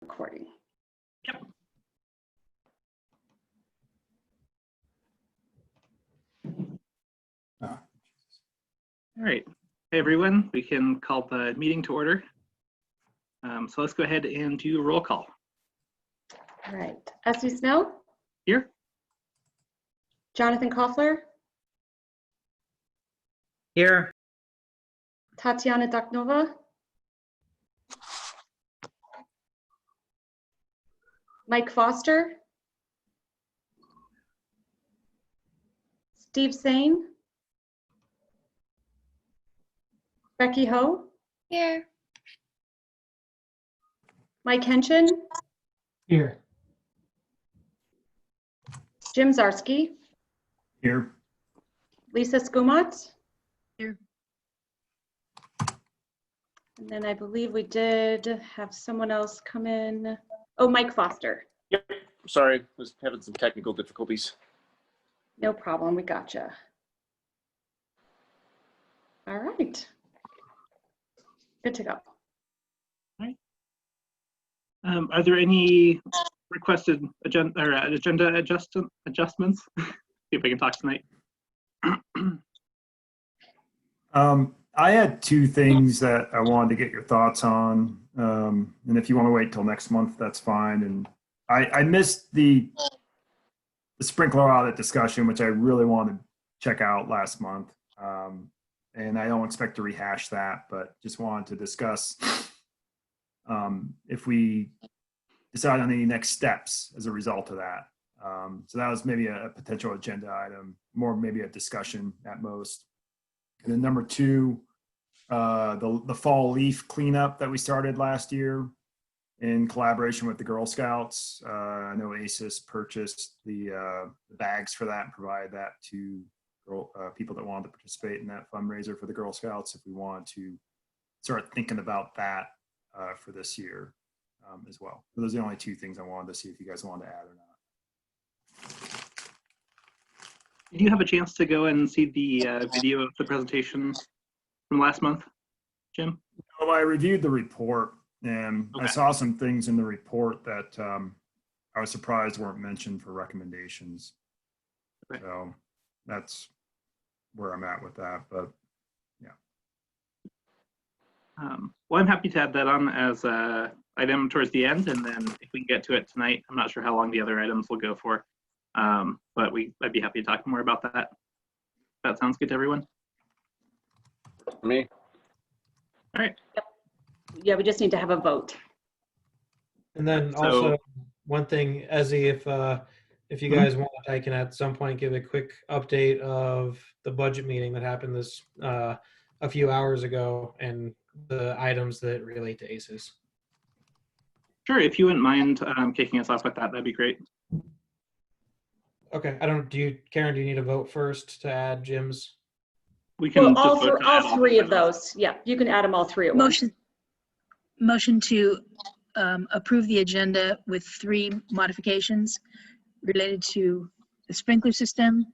recording. Yep. All right. Hey, everyone. We can call the meeting to order. So let's go ahead and do a roll call. All right. Esty Snow? Here. Jonathan Koffler? Here. Tatiana Daknova? Mike Foster? Steve Sane? Becky Ho? Here. Mike Henshin? Here. Jim Zarsky? Here. Lisa Skumat? Here. And then I believe we did have someone else come in. Oh, Mike Foster. Yep, sorry, was having some technical difficulties. No problem, we gotcha. All right. Good to go. All right. Are there any requested agenda adjustments? See if I can talk tonight. I had two things that I wanted to get your thoughts on. And if you want to wait till next month, that's fine. And I missed the sprinkler audit discussion, which I really wanted to check out last month. And I don't expect to rehash that, but just wanted to discuss if we decide on any next steps as a result of that. So that was maybe a potential agenda item, more maybe a discussion at most. And then number two, the fall leaf cleanup that we started last year in collaboration with the Girl Scouts. I know ACES purchased the bags for that and provided that to people that wanted to participate in that fundraiser for the Girl Scouts. If we wanted to start thinking about that for this year as well. So those are the only two things I wanted to see if you guys wanted to add or not. Did you have a chance to go and see the video of the presentation from last month, Jim? Well, I reviewed the report and Okay. I saw some things in the report that I was surprised weren't mentioned for recommendations. Okay. So that's where I'm at with that, but yeah. Well, I'm happy to add that on as an item towards the end, and then if we can get to it tonight, I'm not sure how long the other items will go for, but I'd be happy to talk more about that. That sounds good to everyone? Me? All right. Yeah, we just need to have a vote. And then So- also one thing, Ezzy, if you guys want, I can at some point give a quick update of the budget meeting that happened this a few hours ago and the items that relate to ACES. Sure, if you wouldn't mind kicking us off with that, that'd be great. Okay, Karen, do you need a vote first to add Jim's? We can Well, just vote to add all all three the of those. Yeah, you can add them all three at once. Motion to approve the agenda with 3 modifications related to the sprinkler system,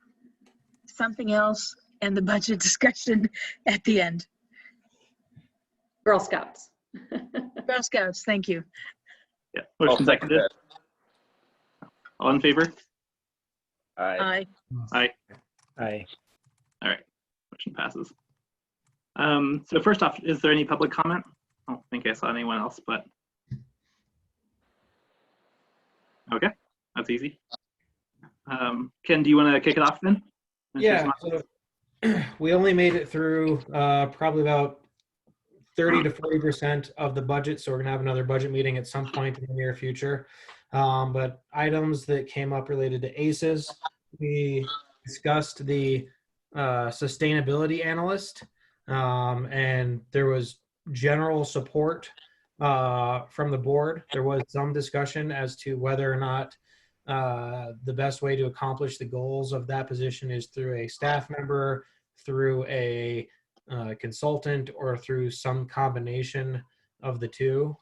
something else, and the budget discussion at the end. Girl Scouts. Girl Scouts, thank you. Yeah, I'll motion second seconded. that. All in favor? Aye. Aye. Aye. All right, motion passes. So first off, is there any public comment? I don't think I saw anyone else, but. Okay, that's easy. Ken, do you want to kick it off then? Yeah, so we only made it through probably about 30 to 40% of the budget, so we're gonna have another budget meeting at some point in the near future. But items that came up related to ACES, we discussed the sustainability analyst, and there was general support from the board. There was some discussion as to whether or not the best way to accomplish the goals of that position is through a staff member, through a consultant, or through some combination of the two.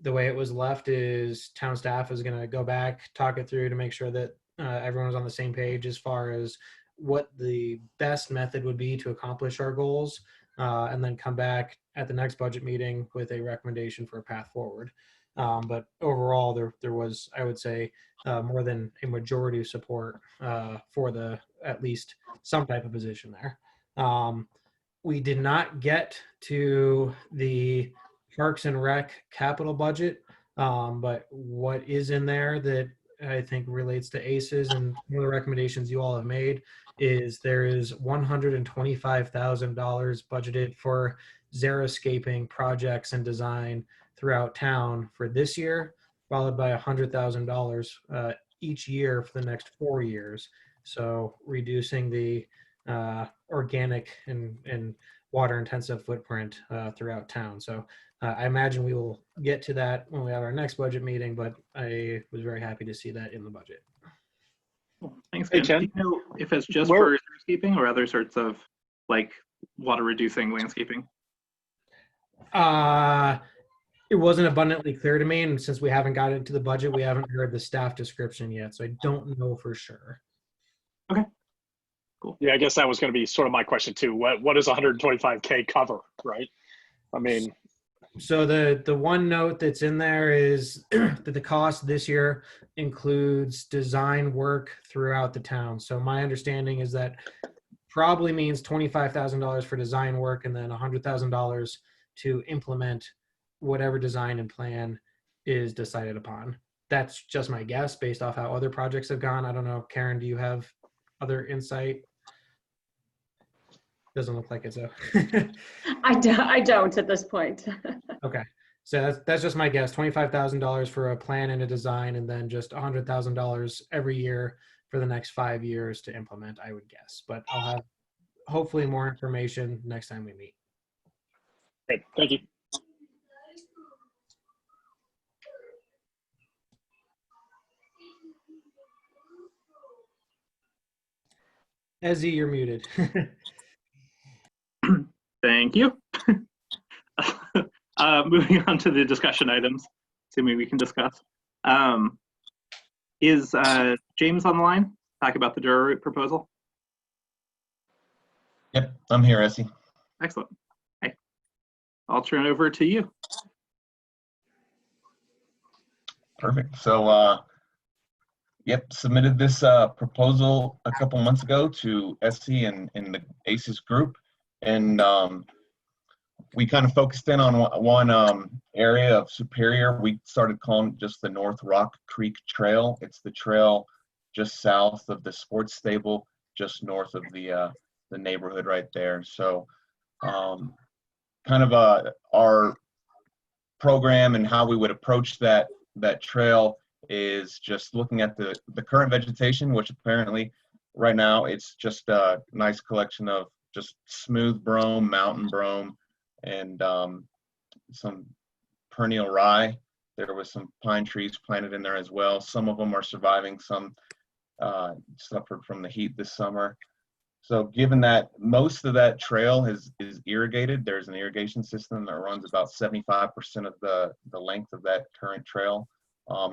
The way it was left is town staff is going to go back, talk it through to make sure that everyone's on the same page as far as what the best method would be to accomplish our goals, and then come back at the next budget meeting with a recommendation for a path forward. But overall, there was, I would say, more than a majority of support for at least some type of position there. We did not get to the Parks and Rec capital budget, but what is in there that I think relates to ACES and one of the recommendations you all have made is there is $125,000 budgeted for xeriscaping projects and design throughout town for this year, followed by $100,000 each year for the next 4 years. So reducing the organic and water intensive footprint throughout town. So I imagine we will get to that when we have our next budget meeting, but I was very happy to see that in the budget. Cool. Thanks, Hey, Ken. Do Ken. you know if it's just Where- for landscaping or other sorts of like water reducing landscaping? It wasn't abundantly clear to me, and since we haven't got into the budget, we haven't heard the staff description yet, so I don't know for sure. Yeah, I guess that was going to be sort of my question too. What does 125K cover, right? I mean, So the one note that's in there is that the cost this year includes design work throughout the town. So my understanding is that probably means $25,000 for design work and then $100,000 to implement whatever design and plan is decided upon. That's just my guess based off how other projects have gone. I don't know, Karen, do you have other insight? Doesn't look like it's a. I don't at this point. Okay, so that's just my guess. $25,000 for a plan and a design, and then just $100,000 every year for the next 5 years to implement, I would guess. But I'll have hopefully more information next time we meet. great. Thank you. Ezzy, you're muted. Thank you. Moving on to the discussion items, assuming we can discuss. Is James on the line? Talk about the Dura route proposal. Yep, I'm here, Essie. Excellent. Okay. I'll turn it over to you. Perfect. So, yep, submitted this proposal a couple months ago to Essie and the ACES group. And we kind of focused in on one area of Superior. We started calling it just the North Rock Creek Trail. It's the trail just south of the sports stable, just north of the neighborhood right there. So kind of our program and how we would approach that trail is just looking at the current vegetation, which apparently right now it's just a nice collection of just smooth brome, mountain brome, and some perennial rye. There was some pine trees planted in there as well. Some of them are surviving, some suffered from the heat this summer. So given that most of that trail is irrigated, there's an irrigation system that runs about 75% of the length of that current trail.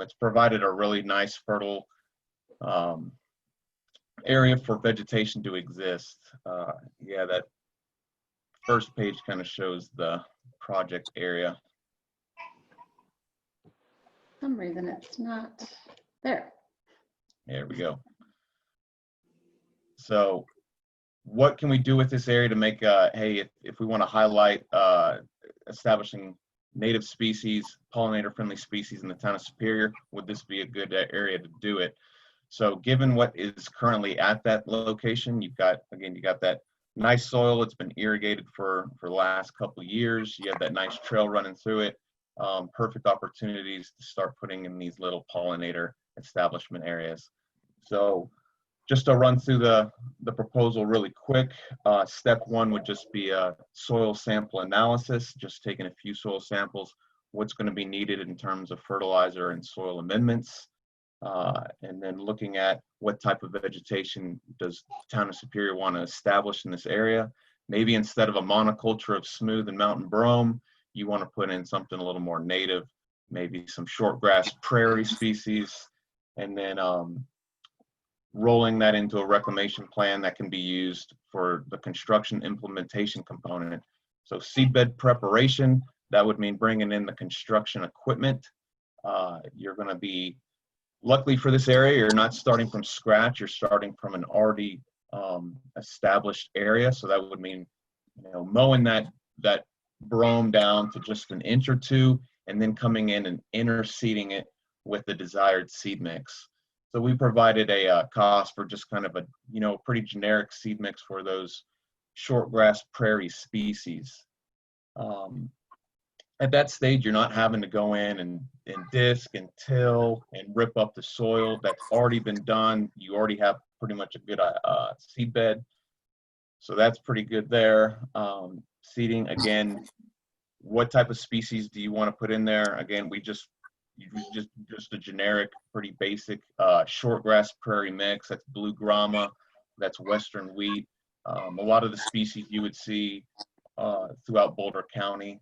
It's provided a really nice fertile area for vegetation to exist. Yeah, that first page kind of shows the project area. For some reason it's not there. There we go. So what can we do with this area to make, hey, if we want to highlight establishing native species, pollinator-friendly species in the town of Superior, would this be a good area to do it? So given what is currently at that location, you got that nice soil. It's been irrigated for the last couple of years. You have that nice trail running through it. Perfect opportunities to start putting in these little pollinator establishment areas. So just to run through the proposal really quick, step one would just be a soil sample analysis, just taking a few soil samples, what's going to be needed in terms of fertilizer and soil amendments, and then looking at what type of vegetation does the town of Superior want to establish in this area. Maybe instead of a monoculture of smooth and mountain brome, you want to put in something a little more native, maybe some shortgrass prairie species, and then rolling that into a reclamation plan that can be used for the construction implementation component. So seedbed preparation, that would mean bringing in the construction equipment You're going to be, luckily for this area, you're not starting from scratch. You're starting from an already established area. So that would mean, mowing that brome down to just an inch or two, and then coming in and interseeding it with the desired seed mix. So we provided a cost for just kind of a, pretty generic seed mix for those shortgrass prairie species. At that stage, you're not having to go in and disc and till and rip up the soil. That's already been done. You already have pretty much a good seed bed. So that's pretty good there. Seeding, again, what type of species do you want to put in there? Again, we just a generic, pretty basic shortgrass prairie mix. That's blue grama, that's western wheat. A lot of the species you would see throughout Boulder County.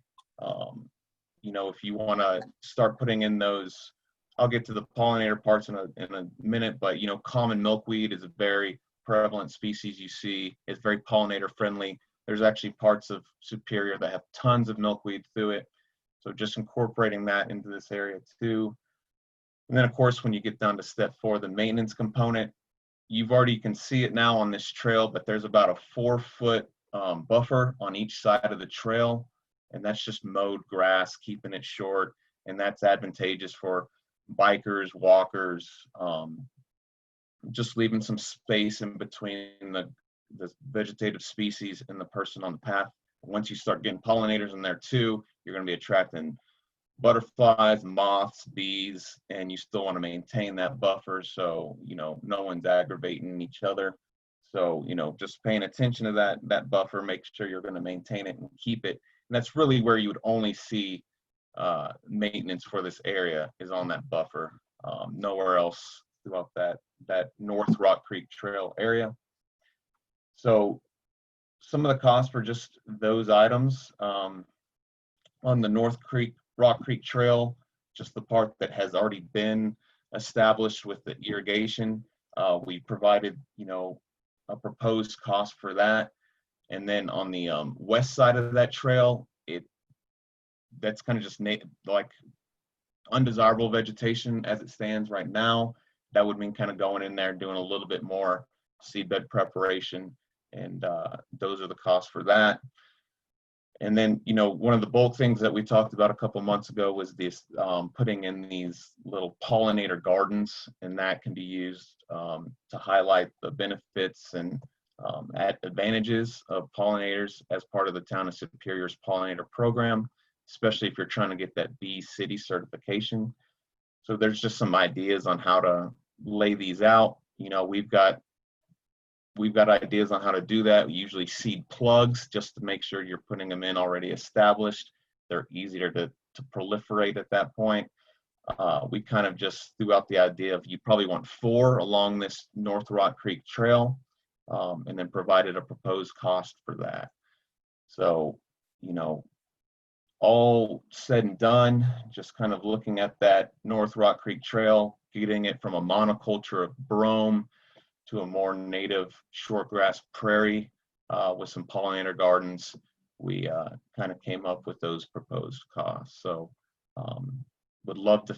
If you want to start putting in those, I'll get to the pollinator parts in a minute, but common milkweed is a very prevalent species you see. It's very pollinator friendly. There's actually parts of Superior that have tons of milkweed through it. So just incorporating that into this area too. And then of course, when you get down to step 4, the maintenance component, you can see it now on this trail, but there's about a 4-foot buffer on each side of the trail. And that's just mowed grass, keeping it short. And that's advantageous for bikers, walkers, just leaving some space in between the vegetative species and the person on the path. Once you start getting pollinators in there too, you're going to be attracting butterflies, moths, bees, and you still want to maintain that buffer so no one's aggravating each other. So just paying attention to that buffer, make sure you're going to maintain it and keep it. And that's really where you would only see maintenance for this area, is on that buffer. Nowhere else throughout that North Rock Creek Trail area. So some of the costs for just those items on the Rock Creek Trail, just the part that has already been established with the irrigation, we provided a proposed cost for that. And then on the west side of that trail, that's kind of just like undesirable vegetation as it stands right now. That would mean kind of going in there and doing a little bit more seedbed preparation, and those are the costs for that. And then, one of the bulk things that we talked about a couple months ago was this putting in these little pollinator gardens, and that can be used to highlight the benefits and advantages of pollinators as part of the Town of Superior's pollinator program, especially if you're trying to get that Bee City certification. So there's just some ideas on how to lay these out. We've got ideas on how to do that. We usually seed plugs just to make sure you're putting them in already established. They're easier to proliferate at that point. We kind of just threw out the idea of you probably want 4 along this North Rock Creek Trail, and then provided a proposed cost for that. So, all said and done, just kind of looking at that North Rock Creek Trail, getting it from a monoculture of brome to a more native shortgrass prairie with some pollinator gardens, we kind of came up with those proposed costs. So would love to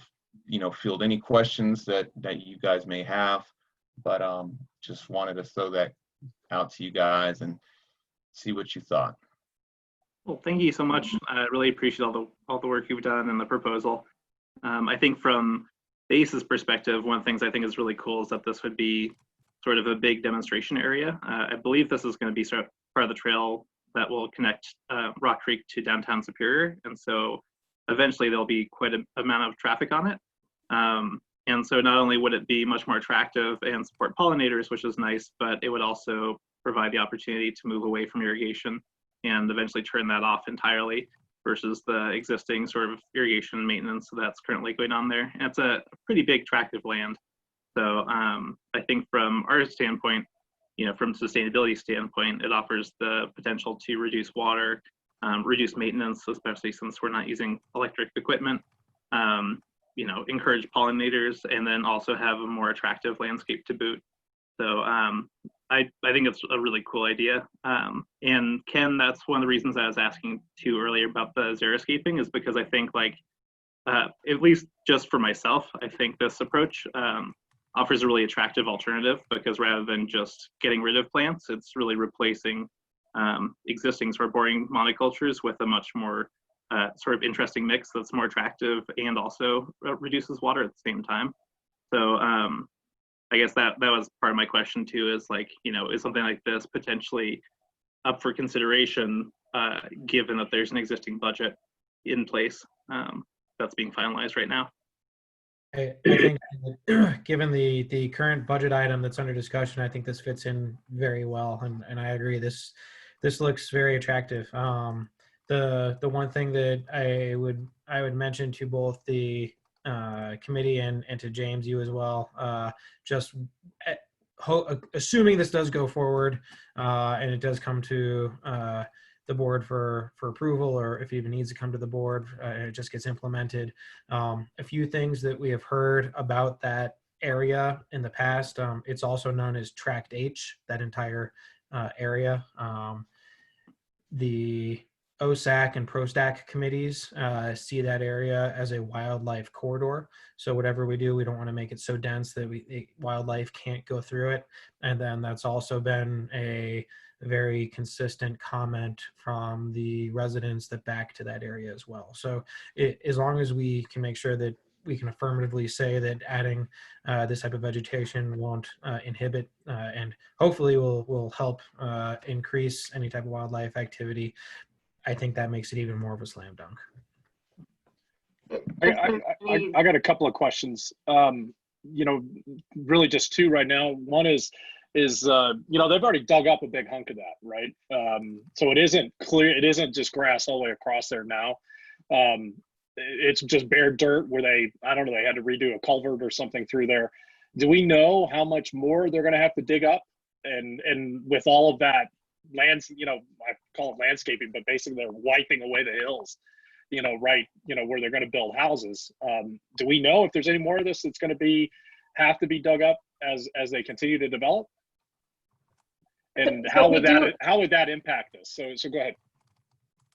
field any questions that you guys may have, but just wanted to throw that out to you guys and see what you thought. Well, thank you so much. I really appreciate all the work you've done and the proposal. I think from the ACES perspective, one of the things I think is really cool is that this would be sort of a big demonstration area. I believe this is going to be sort of part of the trail that will connect Rock Creek to downtown Superior. And so eventually there'll be quite an amount of traffic on it. And so not only would it be much more attractive and support pollinators, which is nice, but it would also provide the opportunity to move away from irrigation and eventually turn that off entirely versus the existing sort of irrigation maintenance that's currently going on there. And it's a pretty big tract of land. So I think from our standpoint, from sustainability standpoint, it offers the potential to reduce water, reduce maintenance, especially since we're not using electric equipment, encourage pollinators, and then also have a more attractive landscape to boot. So I think it's a really cool idea. And Ken, that's one of the reasons I was asking too earlier about the xeriscaping, is because I think at least just for myself, I think this approach offers a really attractive alternative, because rather than just getting rid of plants, it's really replacing existing sort of boring monocultures with a much more sort of interesting mix that's more attractive and also reduces water at the same time. So I guess that was part of my question too, is like, you know, is something like this potentially up for consideration, given that there's an existing budget in place that's being finalized right now? I think that given the current budget item that's under discussion, I think this fits in very well, and I agree. This looks very attractive. The one thing that I would mention to both the committee and to James, you as well, just assuming this does go forward and it does come to the board for approval, or if it even needs to come to the board and it just gets implemented. A few things that we have heard about that area in the past. It's also known as Tract H, that entire area. The OSAC and PROSTAC committees see that area as a wildlife corridor. So whatever we do, we don't want to make it so dense that wildlife can't go through it. And then that's also been a very consistent comment from the residents that back to that area as well. So as long as we can make sure that we can affirmatively say that adding this type of vegetation won't inhibit and hopefully will help increase any type of wildlife activity, I think that makes it even more of a slam dunk. I got a couple of questions. You know, really just two right now. One is you know, they've already dug up a big hunk of that, right? So it isn't clear, it isn't just grass all the way across there now. It's just bare dirt where I don't know, they had to redo a culvert or something through there. Do we know how much more they're going to have to dig up? And with all of that you know, I call it landscaping, but basically they're wiping away the hills, you know, right, you know, where they're going to build houses. Do we know if there's any more of this that's going to have to be dug up as they continue to develop? And how would that impact us? So go ahead.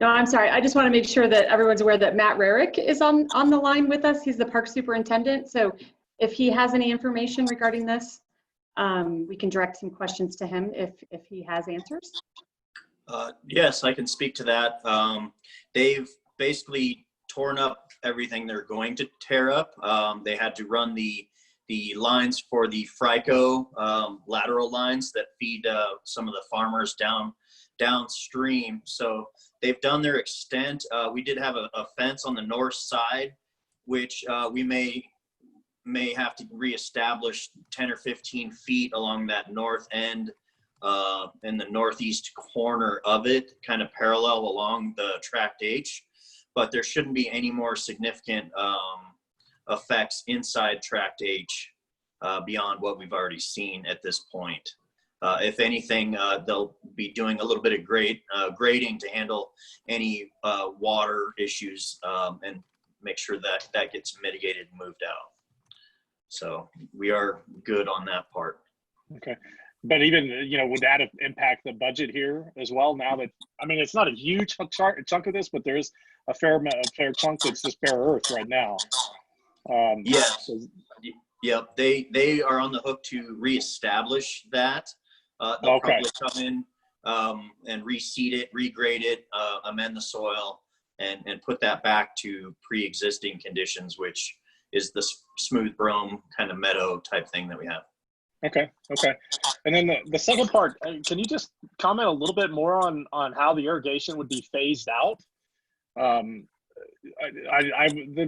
No, I'm sorry. I just want to make sure that everyone's aware that Matt Rarick is on the line with us. He's the park superintendent. So if he has any information regarding this, we can direct some questions to him if he has answers. Yes, I can speak to that. They've basically torn up everything they're going to tear up. They had to run the lines for the FRICO lateral lines that feed some of the farmers downstream. So they've done their extent. We did have a fence on the north side, which we may have to reestablish 10 or 15 feet along that north end in the northeast corner of it, kind of parallel along the Tract H. But there shouldn't be any more significant effects inside Tract H beyond what we've already seen at this point. If anything, they'll be doing a little bit of grading to handle any water issues and make sure that gets mitigated and moved out. So we are good on that part. Okay. But even, you know, would that impact the budget here as well? Now that, I mean, it's not a huge chunk of this, but there is a fair chunk that's just bare earth right now. Yes. Yep. They are on the hook to reestablish that. They'll probably come in and reseed it, regrade it, amend the soil, and put that back to pre-existing conditions, which is the smooth brome kind of meadow type thing that we have. Okay. And then the second part, can you just comment a little bit more on how the irrigation would be phased out? It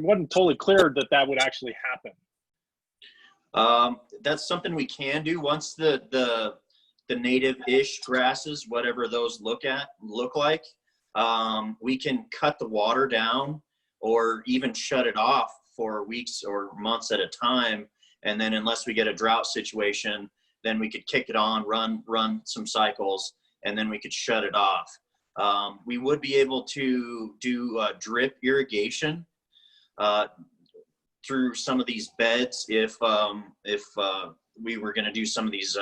wasn't totally clear that would actually happen. That's something we can do once the native-ish grasses, whatever those look like. We can cut the water down or even shut it off for weeks or months at a time. And then unless we get a drought situation, then we could kick it on, run some cycles, and then we could shut it off. We would be able to do drip irrigation through some of these beds if we were going to do some of these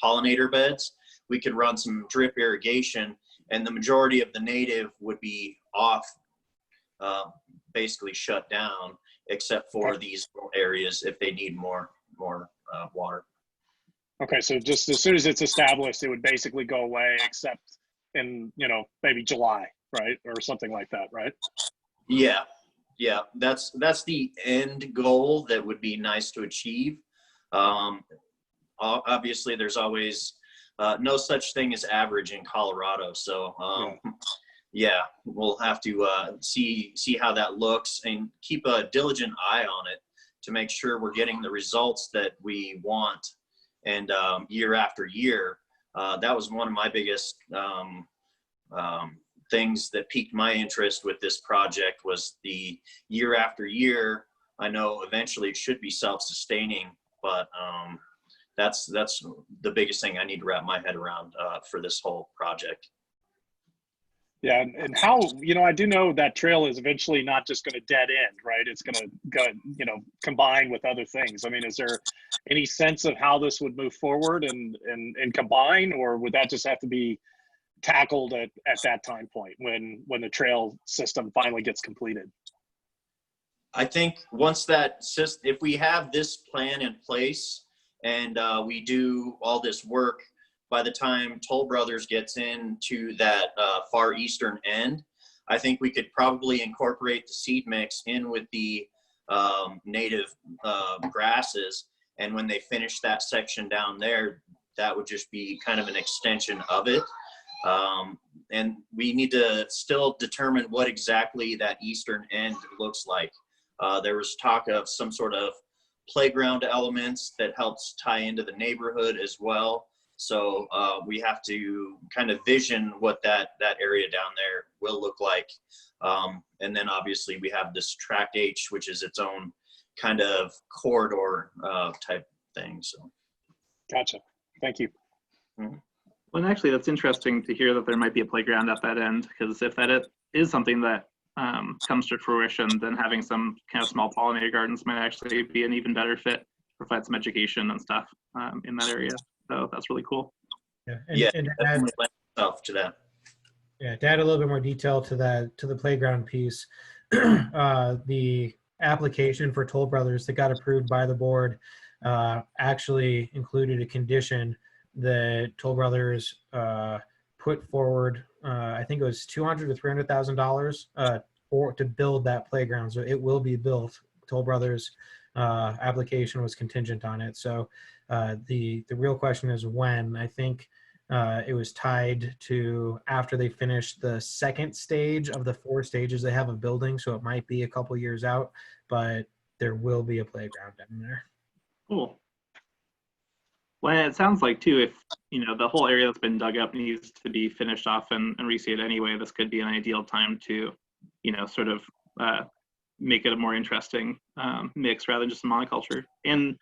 pollinator beds. We could run some drip irrigation, and the majority of the native would be off basically shut down, except for these areas if they need more water. Okay, so just as soon as it's established, it would basically go away, except in, you know, maybe July, right, or something like that, right? Yeah, yeah, that's the end goal that would be nice to achieve. Obviously, there's always no such thing as average in Colorado, so yeah, we'll have to see how that looks and keep a diligent eye on it to make sure we're getting the results that we want. And year after year, that was one of my biggest things that piqued my interest with this project was the year after year. I know eventually it should be self-sustaining, but that's the biggest thing I need to wrap my head around for this whole project. Yeah, and how, you know, I do know that trail is eventually not just going to dead end, right? It's going to go, you know, combine with other things. I mean, is there any sense of how this would move forward and combine, or would that just have to be tackled at that time point when the trail system finally gets completed? I think once that system, if we have this plan in place and we do all this work, by the time Toll Brothers gets into that far eastern end, I think we could probably incorporate the seed mix in with the native grasses. And when they finish that section down there, that would just be kind of an extension of it. And we need to still determine what exactly that eastern end looks like. There was talk of some sort of playground elements that helps tie into the neighborhood as well. So we have to kind of vision what that area down there will look like. And then obviously we have this Tract H, which is its own kind of corridor type thing. So. Gotcha. Thank you. Mm-hmm. Well, and actually, that's interesting to hear that there might be a playground at that end, because if that is something that comes to fruition, then having some kind of small pollinator gardens might actually be an even better fit, provide some education and stuff in that area. So that's really cool. Yeah, And definitely lend itself to that. Yeah, to add a little bit more detail to that, to the playground piece, the application for Toll Brothers that got approved by the board actually included a condition that Toll Brothers put forward. I think it was $200,000 to $300,000 to build that playground. So it will be built. Toll Brothers application was contingent on it. So the real question is when. I think it was tied to after they finish the second stage of the 4 stages they have of building. So it might be a couple years out, but there will be a playground down there. Cool. Well, it sounds like too, if you know the whole area that's been dug up needs to be finished off and reseeded anyway, this could be an ideal time to, you know, sort of make it a more interesting mix rather than just a monoculture. And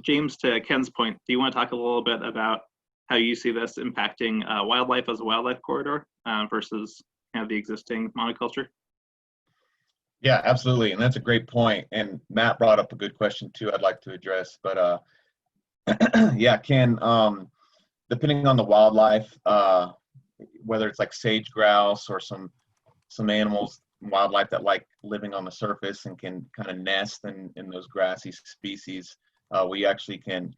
James, to Ken's point, do you want to talk a little bit about how you see this impacting wildlife as a wildlife corridor versus kind of the existing monoculture? Yeah, absolutely. And that's a great point. And Matt brought up a good question too I'd like to address. But yeah, Ken, depending on the wildlife, whether it's like sage grouse or some animals, wildlife that like living on the surface and can kind of nest in those grassy species, we actually can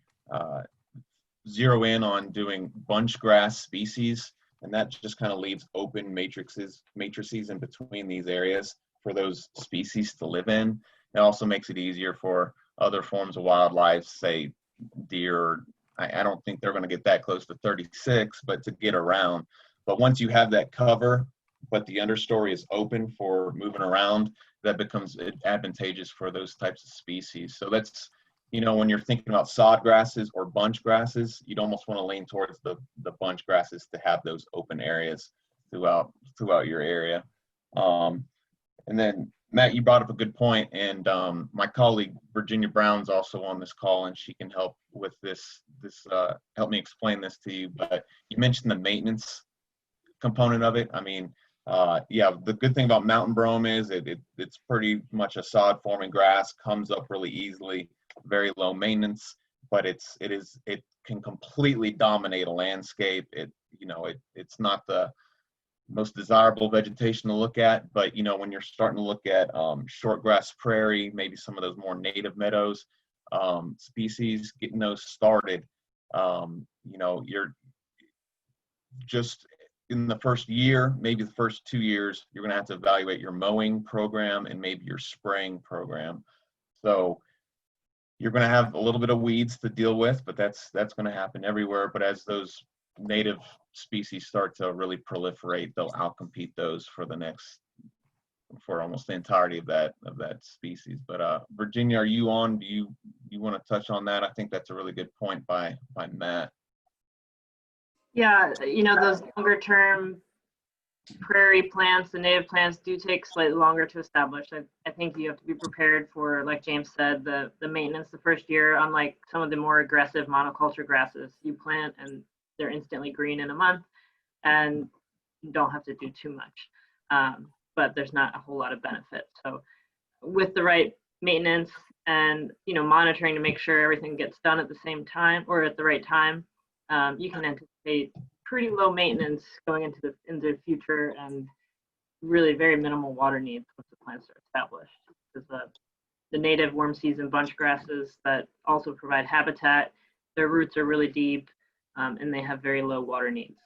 zero in on doing bunch grass species, and that just kind of leaves open matrices in between these areas for those species to live in. It also makes it easier for other forms of wildlife, say deer. I don't think they're going to get that close to 36, but to get around. But once you have that cover, but the understory is open for moving around, that becomes advantageous for those types of species. So that's, you know, when you're thinking about sod grasses or bunch grasses, you'd almost want to lean towards the bunch grasses to have those open areas throughout your area. And then Matt, you brought up a good point, and my colleague Virginia Brown's also on this call, and she can help with this help me explain this to you. But you mentioned the maintenance component of it. I mean, yeah, the good thing about mountain brome is it's pretty much a sod forming grass, comes up really easily, very low maintenance, but it can completely dominate a landscape. It's not the most desirable vegetation to look at. But, you know, when you're starting to look at shortgrass prairie, maybe some of those more native meadows species, getting those started, you know, you're just in the first year, maybe the first 2 years, you're going to have to evaluate your mowing program and maybe your spraying program. So you're going to have a little bit of weeds to deal with, but that's going to happen everywhere. But as those native species start to really proliferate, they'll outcompete those for almost the entirety of that species. But Virginia, are you on? Do you want to touch on that? I think that's a really good point by Matt. Yeah, you know, those longer term prairie plants, the native plants do take slightly longer to establish. I think you have to be prepared for, like James said, the maintenance the first year, unlike some of the more aggressive monoculture grasses. You plant and they're instantly green in a month and you don't have to do too much. But there's not a whole lot of benefit. So with the right maintenance and, you know, monitoring to make sure everything gets done at the same time or at the right time, you can anticipate pretty low maintenance going into the future and really very minimal water needs once the plants are established. Because the native worm season bunch grasses that also provide habitat, their roots are really deep and they have very low water needs.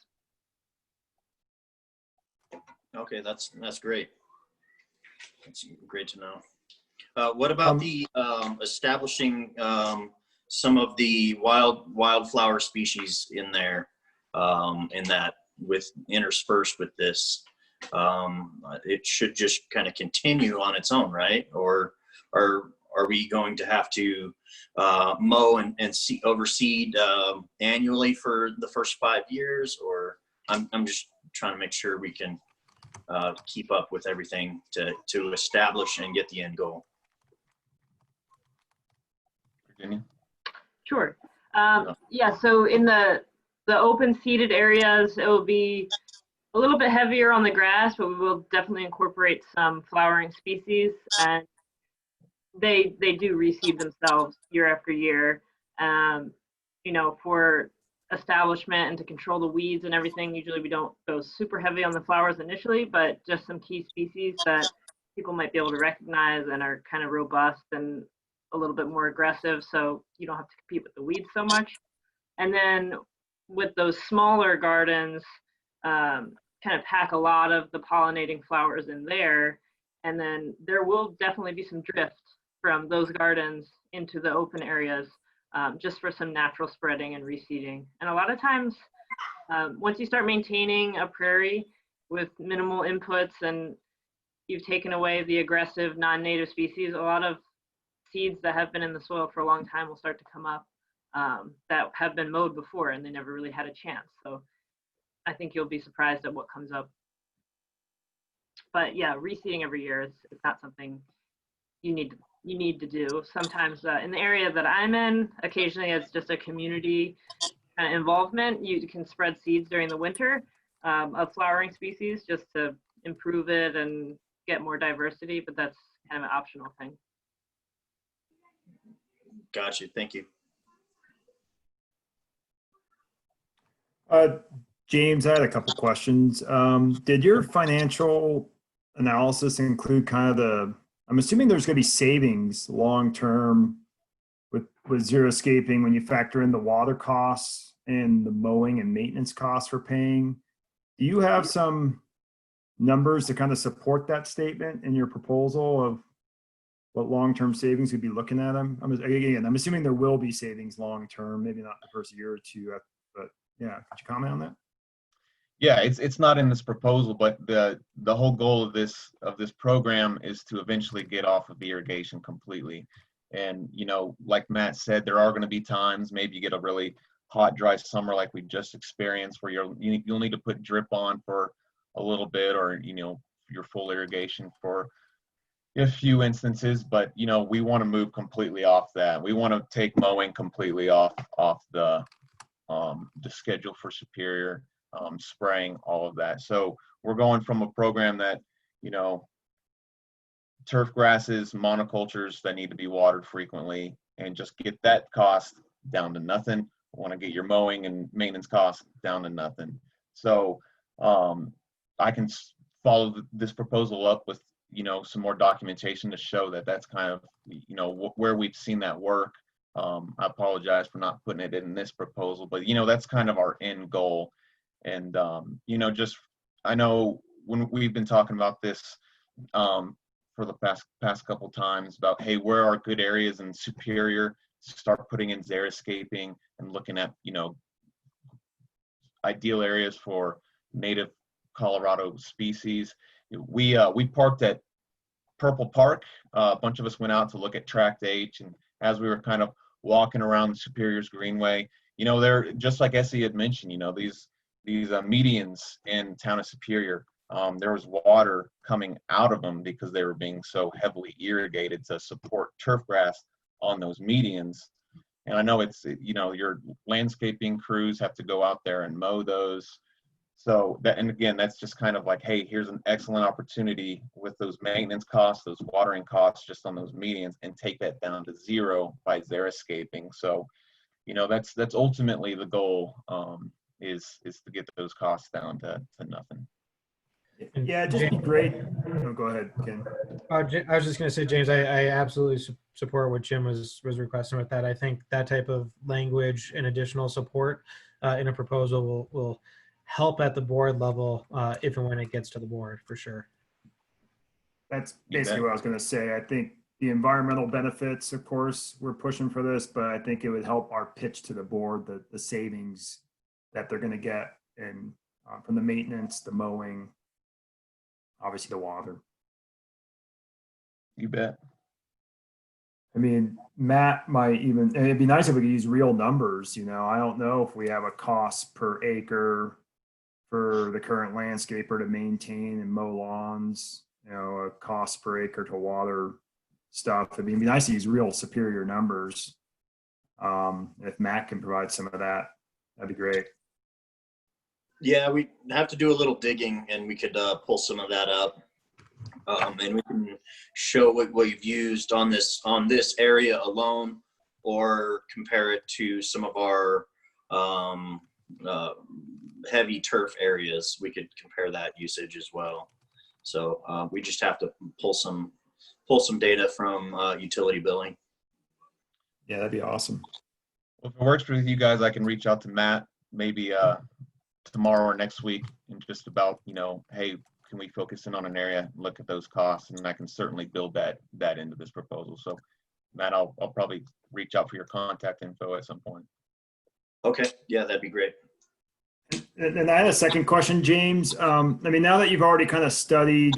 Okay, that's great. That's great to know. What about the establishing some of the wildflower species in there, in that with interspersed with this? It should just kind of continue on its own, right? Or are we going to have to mow and overseed annually for the first 5 years? Or I'm just trying to make sure we can keep up with everything to establish and get the end goal. Virginia? Sure. Yeah, so in the open seeded areas, it will be a little bit heavier on the grass, but we will definitely incorporate some flowering species, and they do reseed themselves year after year. You know, for establishment and to control the weeds and everything, usually we don't go super heavy on the flowers initially, but just some key species that people might be able to recognize and are kind of robust and a little bit more aggressive, so you don't have to compete with the weeds so much. And then with those smaller gardens, kind of pack a lot of the pollinating flowers in there, and then there will definitely be some drift from those gardens into the open areas, just for some natural spreading and reseeding. And a lot of times, once you start maintaining a prairie with minimal inputs and you've taken away the aggressive non-native species, a lot of seeds that have been in the soil for a long time will start to come up that have been mowed before and they never really had a chance. So I think you'll be surprised at what comes up. But yeah, reseeding every year is not something you need to do. Sometimes in the area that I'm in, occasionally it's just a community kind of involvement. You can spread seeds during the winter of flowering species just to improve it and get more diversity, but that's kind of an optional thing. Gotcha. Thank you. James, I had a couple questions. Did your financial analysis include kind of I'm assuming there's going to be savings long-term with xeriscaping when you factor in the water costs and the mowing and maintenance costs for paying. Do you have some numbers to kind of support that statement in your proposal of what long-term savings we'd be looking at? I'm assuming there will be savings long-term, maybe not the first year or two, but yeah, could you comment on that? Yeah, it's not in this proposal, but the whole goal of this program is to eventually get off of the irrigation completely. And, you know, like Matt said, there are going to be times, maybe you get a really hot, dry summer like we just experienced, where you'll need to put drip on for a little bit, or, you know, your full irrigation for a few instances. But, you know, we want to move completely off that. We want to take mowing completely off the schedule for Superior. Spraying, all of that. So we're going from a program that, you know, turf grasses, monocultures that need to be watered frequently, and just get that cost down to nothing. We want to get your mowing and maintenance costs down to nothing. So I can follow this proposal up with, you know, some more documentation to show that that's kind of, you know, where we've seen that work. I apologize for not putting it in this proposal, but, you know, that's kind of our end goal. And, you know, just, I know when we've been talking about this for the past couple times about, hey, where are good areas in Superior to start putting in xeriscaping and looking at, you know, ideal areas for native Colorado species. We parked at Purple Park. A bunch of us went out to look at Tract H, and as we were kind of walking around Superior's Greenway, you know, they're just like Essie had mentioned, you know, these medians in town of Superior, there was water coming out of them because they were being so heavily irrigated to support turf grass on those medians. And I know it's, you know, your landscaping crews have to go out there and mow those. So that, and again, that's just kind of like, hey, here's an excellent opportunity with those maintenance costs, those watering costs just on those medians, and take that down to zero by xeriscaping. So, you know, that's ultimately the goal, is to get those costs down to nothing. Yeah, it'd just be great. Oh, go ahead, Ken. I was just going to say, James, I absolutely support what Jim was requesting with that. I think that type of language and additional support in a proposal will help at the board level if and when it gets to the board, for sure. That's basically what I was going to say. I think the environmental benefits, of course, we're pushing for this, but I think it would help our pitch to the board, the savings that they're going to get and from the maintenance, the mowing, obviously the water. You bet. I mean, Matt might even, and it'd be nice if we could use real numbers, you know. I don't know if we have a cost per acre for the current landscaper to maintain and mow lawns, you know, a cost per acre to water stuff. I mean, it'd be nice to use real Superior numbers. If Matt can provide some of that, that'd be great. Yeah, we have to do a little digging, and we could pull some of that up, and we can show what we've used on this area alone, or compare it to some of our heavy turf areas. We could compare that usage as well. So we just have to pull some data from utility billing. Yeah, that'd be awesome. Well, if it works with you guys, I can reach out to Matt maybe tomorrow or next week and just about, you know, hey, can we focus in on an area, look at those costs, and I can certainly build that into this proposal. So Matt, I'll probably reach out for your contact info at some point. Okay, yeah, that'd be great. And I had a second question, James. I mean, now that you've already kind of studied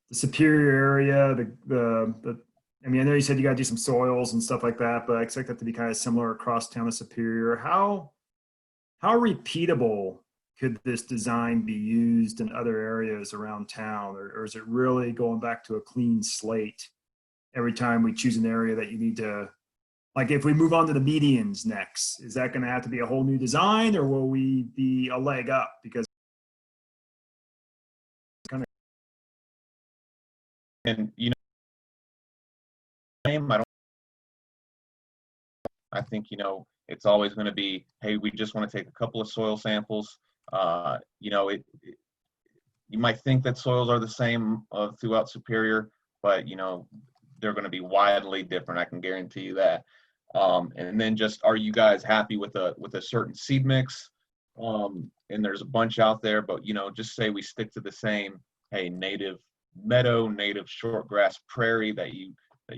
the Superior area, I mean, I know you said you got to do some soils and stuff like that, but I expect that to be kind of similar across town of Superior. How repeatable could this design be used in other areas around town, or is it really going back to a clean slate every time we choose an area that you need to, like if we move on to the medians next, is that going to have to be a whole new design, or will we be a leg up because kind of? And you know, I think, you know, it's always going to be, hey, we just want to take a couple of soil samples. You know, you might think that soils are the same throughout Superior, but, you know, they're going to be widely different. I can guarantee you that. And then just, are you guys happy with a certain seed mix? And there's a bunch out there, but, you know, just say we stick to the same, hey, native meadow, native shortgrass prairie that you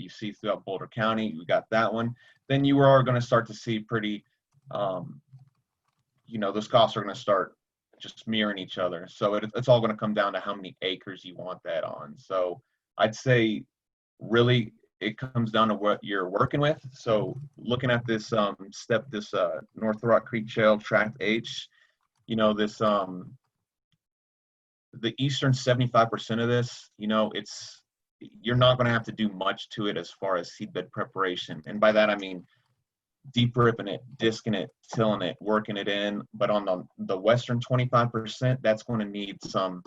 see throughout Boulder County. We got that one. Then you are going to start to see pretty, you know, those costs are going to start just mirroring each other. So it's all going to come down to how many acres you want that on. So I'd say really it comes down to what you're working with. So looking at this this North Rock Creek Trail Tract H, you know, this the eastern 75% of this, you know, you're not going to have to do much to it as far as seedbed preparation. And by that, I mean deep ripping it, disking it, tilling it, working it in. But on the western 25%, that's going to need some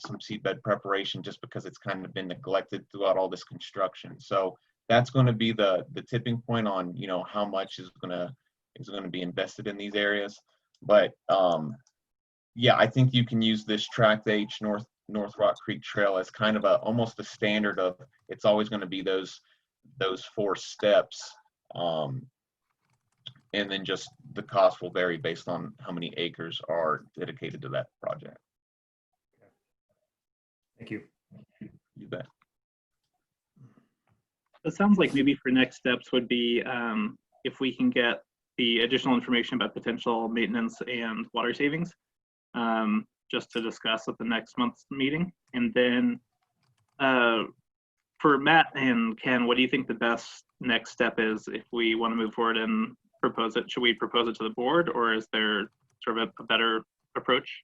seedbed preparation just because it's kind of been neglected throughout all this construction. So that's going to be the tipping point on, you know, how much is going to be invested in these areas. But yeah, I think you can use this Tract H North Rock Creek Trail as kind of almost a standard of, it's always going to be those 4 steps. And then just the cost will vary based on how many acres are dedicated to that project. Thank you. You bet. It sounds like maybe for next steps would be if we can get the additional information about potential maintenance and water savings, just to discuss at the next month's meeting. And then for Matt and Ken, what do you think the best next step is if we want to move forward and propose it? Should we propose it to the board, or is there sort of a better approach?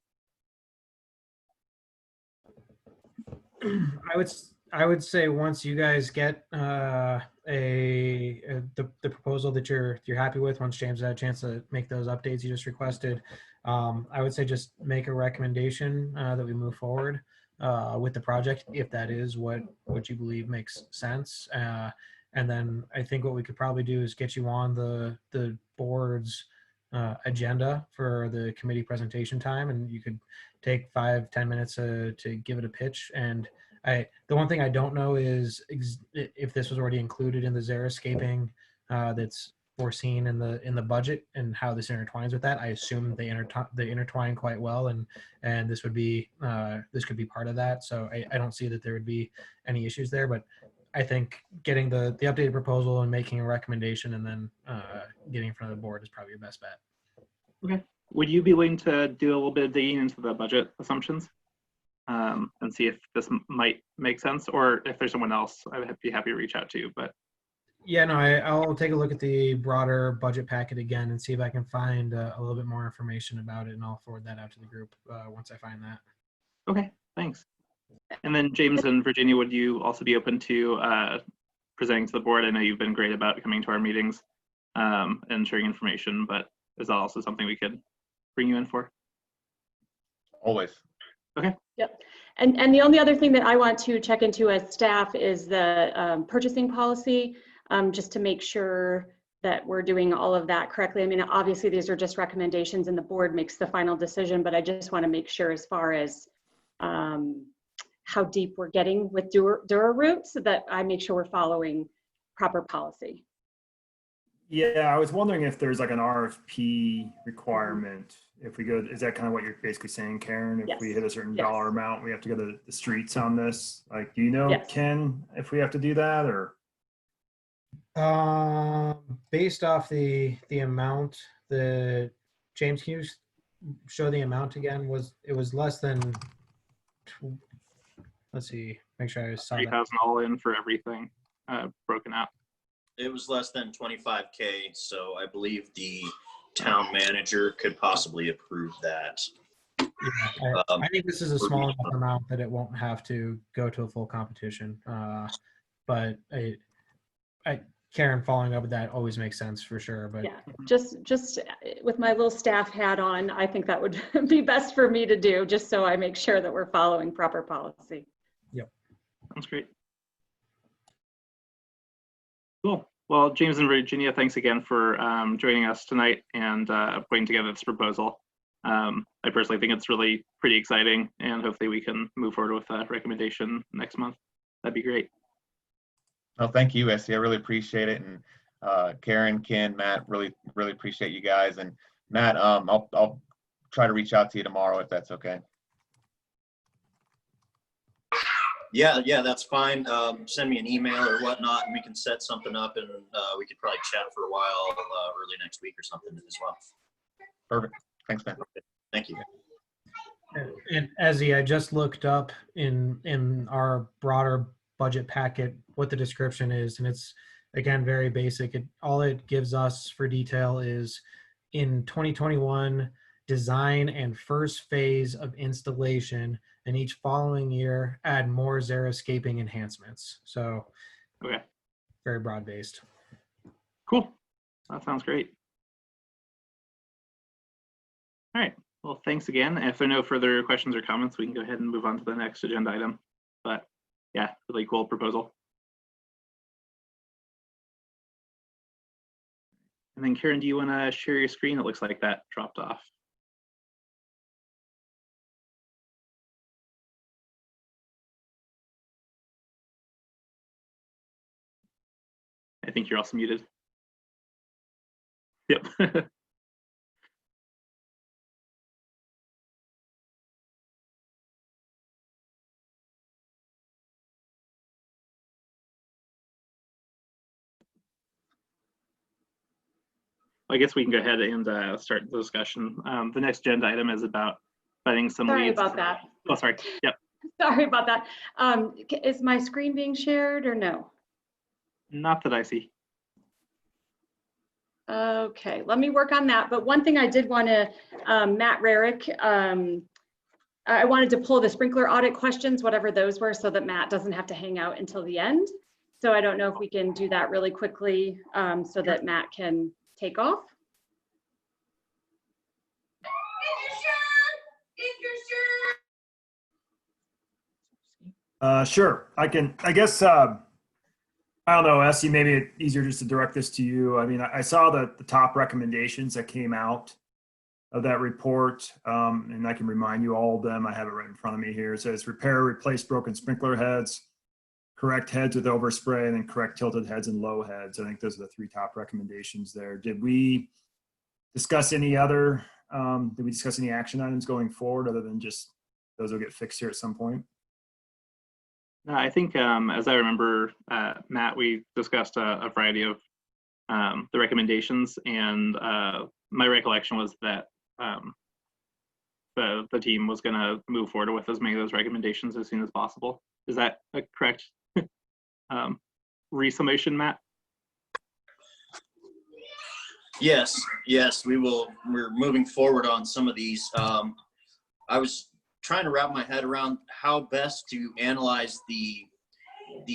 I would say once you guys get the proposal that you're happy with, once James had a chance to make those updates you just requested, I would say just make a recommendation that we move forward with the project, if that is what you believe makes sense. And then I think what we could probably do is get you on the board's agenda for the committee presentation time, and you could take 5-10 minutes to give it a pitch. And the one thing I don't know is if this was already included in the xeriscaping that's foreseen in the budget, and how this intertwines with that. I assume they intertwine quite well, and this would be this could be part of that. So I don't see that there would be any issues there, but I think getting the updated proposal and making a recommendation and then getting in front of the board is probably your best bet. Okay. Would you be willing to do a little bit of digging into the budget assumptions and see if this might make sense, or if there's someone else I'd be happy to reach out to? But yeah, no, I'll take a look at the broader budget packet again and see if I can find a little bit more information about it, and I'll forward that out to the group once I find that. okay, thanks. And then James and Virginia, would you also be open to presenting to the board? I know you've been great about coming to our meetings and sharing information, but is that also something we could bring you in for? Always. Okay. Yep. And the only other thing that I want to check into as staff is the purchasing policy, just to make sure that we're doing all of that correctly. I mean, obviously these are just recommendations and the board makes the final decision, but I just want to make sure as far as how deep we're getting with Dura roots, so that I make sure we're following proper policy. Yeah, I was wondering if there's like an RFP requirement. If we go, is that kind of what you're basically saying, Karen? If we hit a certain dollar amount, we have to go to the streets on this. Like, do you know, Ken, if we have to do that, or? Based off the amount, James, can you show the amount again? It was less than, let's see, make sure I saw that. 3,000 all in for everything broken out. It was less than 25K, so I believe the town manager could possibly approve that. Yeah, I think this is a small enough amount that it won't have to go to a full competition. But Karen, following up with that always makes sense for sure. But yeah, just with my little staff hat on, I think that would be best for me to do, just so I make sure that we're following proper policy. Yep. Sounds great. Cool. Well, James and Virginia, thanks again for joining us tonight and putting together this proposal. I personally think it's really pretty exciting, and hopefully we can move forward with a recommendation next month. That'd be great. Well, thank you, Essie. I really appreciate it. And Karen, Ken, Matt, really appreciate you guys. And Matt, I'll try to reach out to you tomorrow if that's okay. Yeah, that's fine. Send me an email or whatnot, and we can set something up, and we could probably chat for a while early next week or something as well. Perfect. Thanks, man. Thank you. And Ezzy, I just looked up in our broader budget packet what the description is, and it's again very basic. All it gives us for detail is in 2021 design and first phase of installation, and each following year add more xeriscaping enhancements. So okay, very broad based. Cool. That sounds great. All right. Well, thanks again. If there are no further questions or comments, we can go ahead and move on to the next agenda item. But yeah, really cool proposal. And then Karen, do you want to share your screen? It looks like that dropped off. I think you're also muted. Yep. I guess we can go ahead and start the discussion. The next agenda item is about finding some Sorry leads. about that. Oh, sorry. Yep. Sorry about that. Is my screen being shared or no? Not that I see. Okay, let me work on that. But one thing I did want to, Matt Rarick, I wanted to pull the sprinkler audit questions, whatever those were, so that Matt doesn't have to hang out until the end. So I don't know if we can do that really quickly so that Matt can take off. Sure. I guess, I don't know, Essie, maybe it's easier just to direct this to you. I mean, I saw the top recommendations that came out of that report, and I can remind you all of them. I have it right in front of me here. It says repair, replace broken sprinkler heads, correct heads with overspray, and then correct tilted heads and low heads. I think those are the 3 top recommendations there. Did we discuss any other, did we discuss any action items going forward other than just those will get fixed here at some point? I think, as I remember, Matt, we discussed a variety of the recommendations, and my recollection was that the team was going to move forward with as many of those recommendations as soon as possible. Is that a correct resummation, Matt? Yes, we're moving forward on some of these. I was trying to wrap my head around how best to analyze the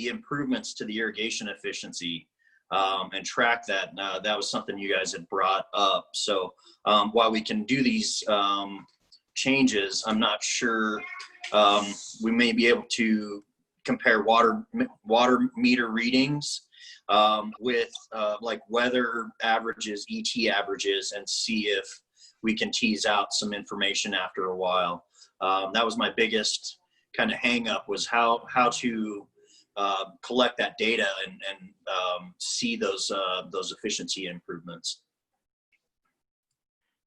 improvements to the irrigation efficiency and track that. That was something you guys had brought up. So while we can do these changes, I'm not sure we may be able to compare water meter readings with like weather averages, ET averages, and see if we can tease out some information after a while. That was my biggest kind of hang up, was how to collect that data and see those efficiency improvements.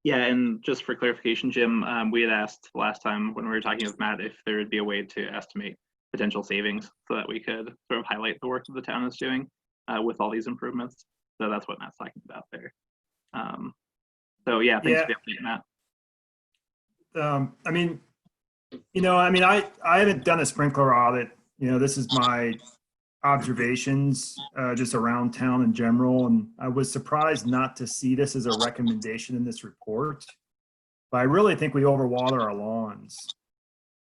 Yeah, and just for clarification, Jim, we had asked last time when we were talking with Matt if there would be a way to estimate potential savings so that we could sort of highlight the work that the town is doing with all these improvements. So that's what Matt's talking about there. So yeah, thanks for the update, Matt. I mean, I haven't done a sprinkler audit. This is my observations just around town in general. And I was surprised not to see this as a recommendation in this report. But I really think we overwater our lawns.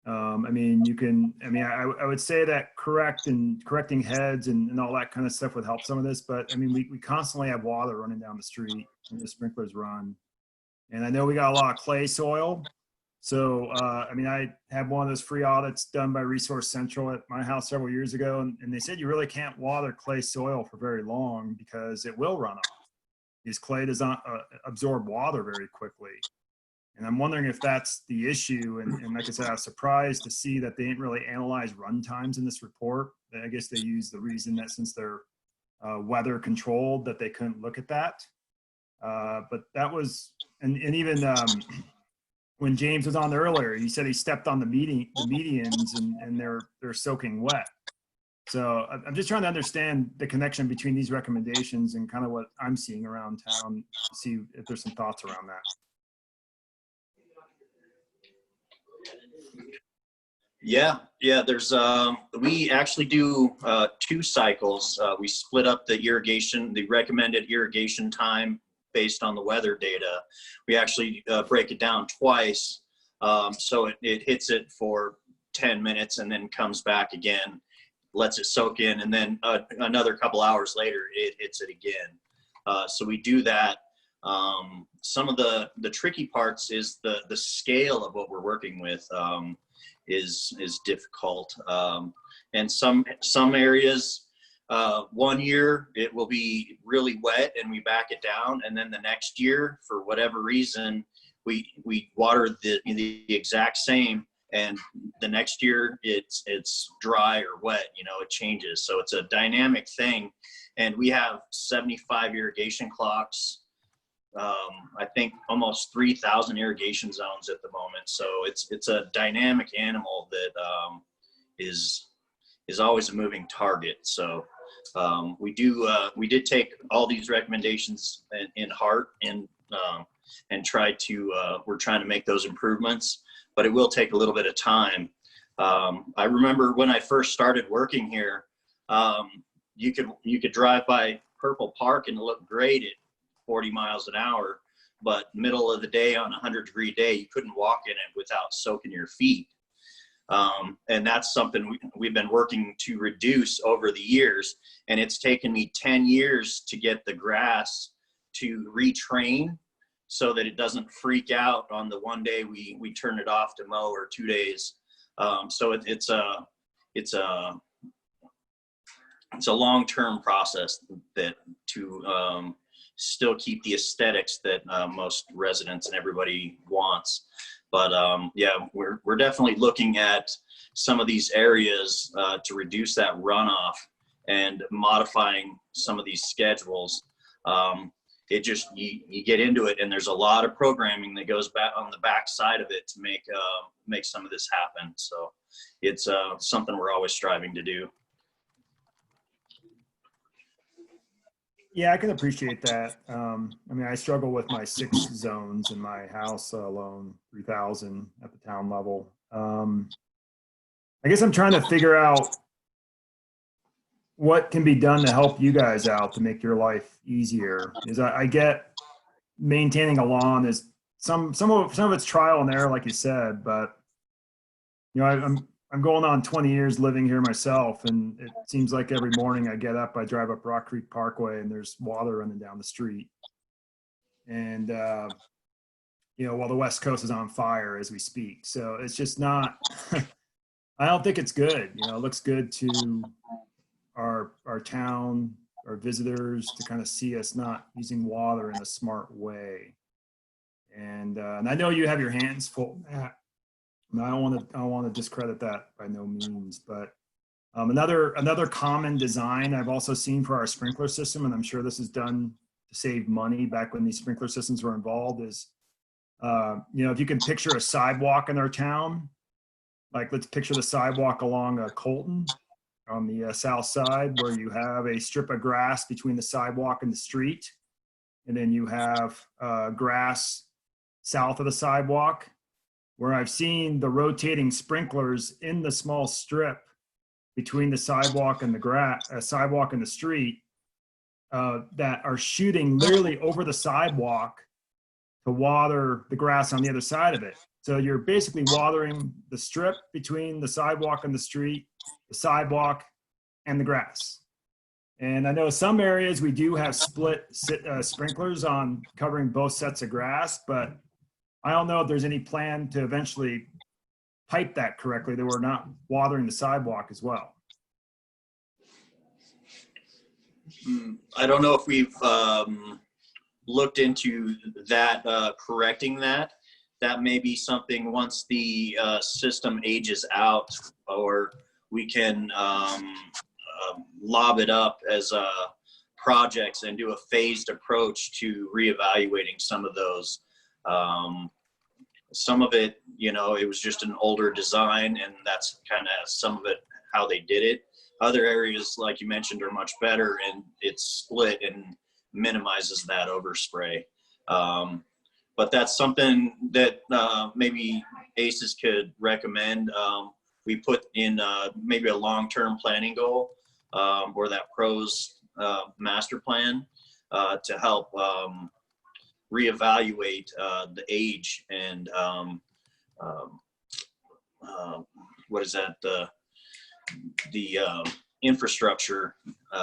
I would say that correcting heads and all that kind of stuff would help some of this. But I mean, we constantly have water running down the street when the sprinklers run. And I know we got a lot of clay soil. So, I had one of those free audits done by Resource Central at my house several years ago, and they said you really can't water clay soil for very long because it will run off. Because clay does not absorb water very quickly. And I'm wondering if that's the issue. And like I said, I was surprised to see that they didn't really analyze run times in this report. I guess they used the reason that since they're weather controlled that they couldn't look at that. But that was, and even when James was on earlier, he said he stepped on the medians and they're soaking wet. So I'm just trying to understand the connection between these recommendations and kind of what I'm seeing around town, to see if there's some thoughts around that. Yeah, there's we actually do 2 cycles. We split up the recommended irrigation time based on the weather data. We actually break it down twice. So it hits it for 10 minutes and then comes back again, lets it soak in, and then another couple hours later, it hits it again. So we do that. Some of the tricky parts is the scale of what we're working with is difficult. And some areas, 1 year it will be really wet and we back it down, and then the next year, for whatever reason, we water the exact same, and the next year it's dry or wet. It changes. So it's a dynamic thing, and we have 75 irrigation clocks. I think almost 3,000 irrigation zones at the moment. So it's a dynamic animal that is always a moving target. So we did take all these recommendations in heart and we're trying to make those improvements, but it will take a little bit of time. I remember when I first started working here, you could drive by Purple Park and look great at 40 miles an hour, but middle of the day on a 100-degree day, you couldn't walk in it without soaking your feet. And that's something we've been working to reduce over the years. And it's taken me 10 years to get the grass to retrain so that it doesn't freak out on the one day we turn it off to mow, or 2 days. So it's a long-term process that to still keep the aesthetics that most residents and everybody wants. But yeah, we're definitely looking at some of these areas to reduce that runoff and modifying some of these schedules. It just, you get into it, and there's a lot of programming that goes back on the back side of it to make some of this happen. So it's something we're always striving to do. Yeah, I can appreciate that. I mean, I struggle with my 6 zones in my house alone, 3,000 at the town level. I guess I'm trying to figure out what can be done to help you guys out to make your life easier. Is I get maintaining a lawn is some of it's trial and error, like you said, but you know, I'm going on 20 years living here myself, and it seems like every morning I get up, I drive up Rock Creek Parkway, and there's water running down the street. And, you know, while the West Coast is on fire as we speak. So it's just not, I don't think it's good. You know, it looks good to our town, our visitors, to kind of see us not using water in a smart way. And I know you have your hands full, Matt. I don't want to discredit that by no means, but another common design I've also seen for our sprinkler system, and I'm sure this is done to save money back when these sprinkler systems were involved, is you know, if you can picture a sidewalk in our town, like let's picture the sidewalk along Colton on the south side, where you have a strip of grass between the sidewalk and the street, and then you have grass south of the sidewalk, where I've seen the rotating sprinklers in the small strip between the sidewalk and the sidewalk and the street that are shooting literally over the sidewalk to water the grass on the other side of it. So you're basically watering the strip between the sidewalk and the street, the sidewalk, and the grass. And I know some areas we do have split sprinklers on covering both sets of grass, but I don't know if there's any plan to eventually pipe that correctly, that we're not watering the sidewalk as well. I don't know if we've looked into that, correcting that. That may be something once the system ages out, or we can lob it up as projects and do a phased approach to reevaluating some of those. Some of it, you know, it was just an older design, and that's kind of some of it how they did it. Other areas, like you mentioned, are much better, and it's split and minimizes that overspray. But that's something that maybe ACES could recommend. We put in maybe a long-term planning goal, or that PROS master plan to help reevaluate the age and what is that, the infrastructure,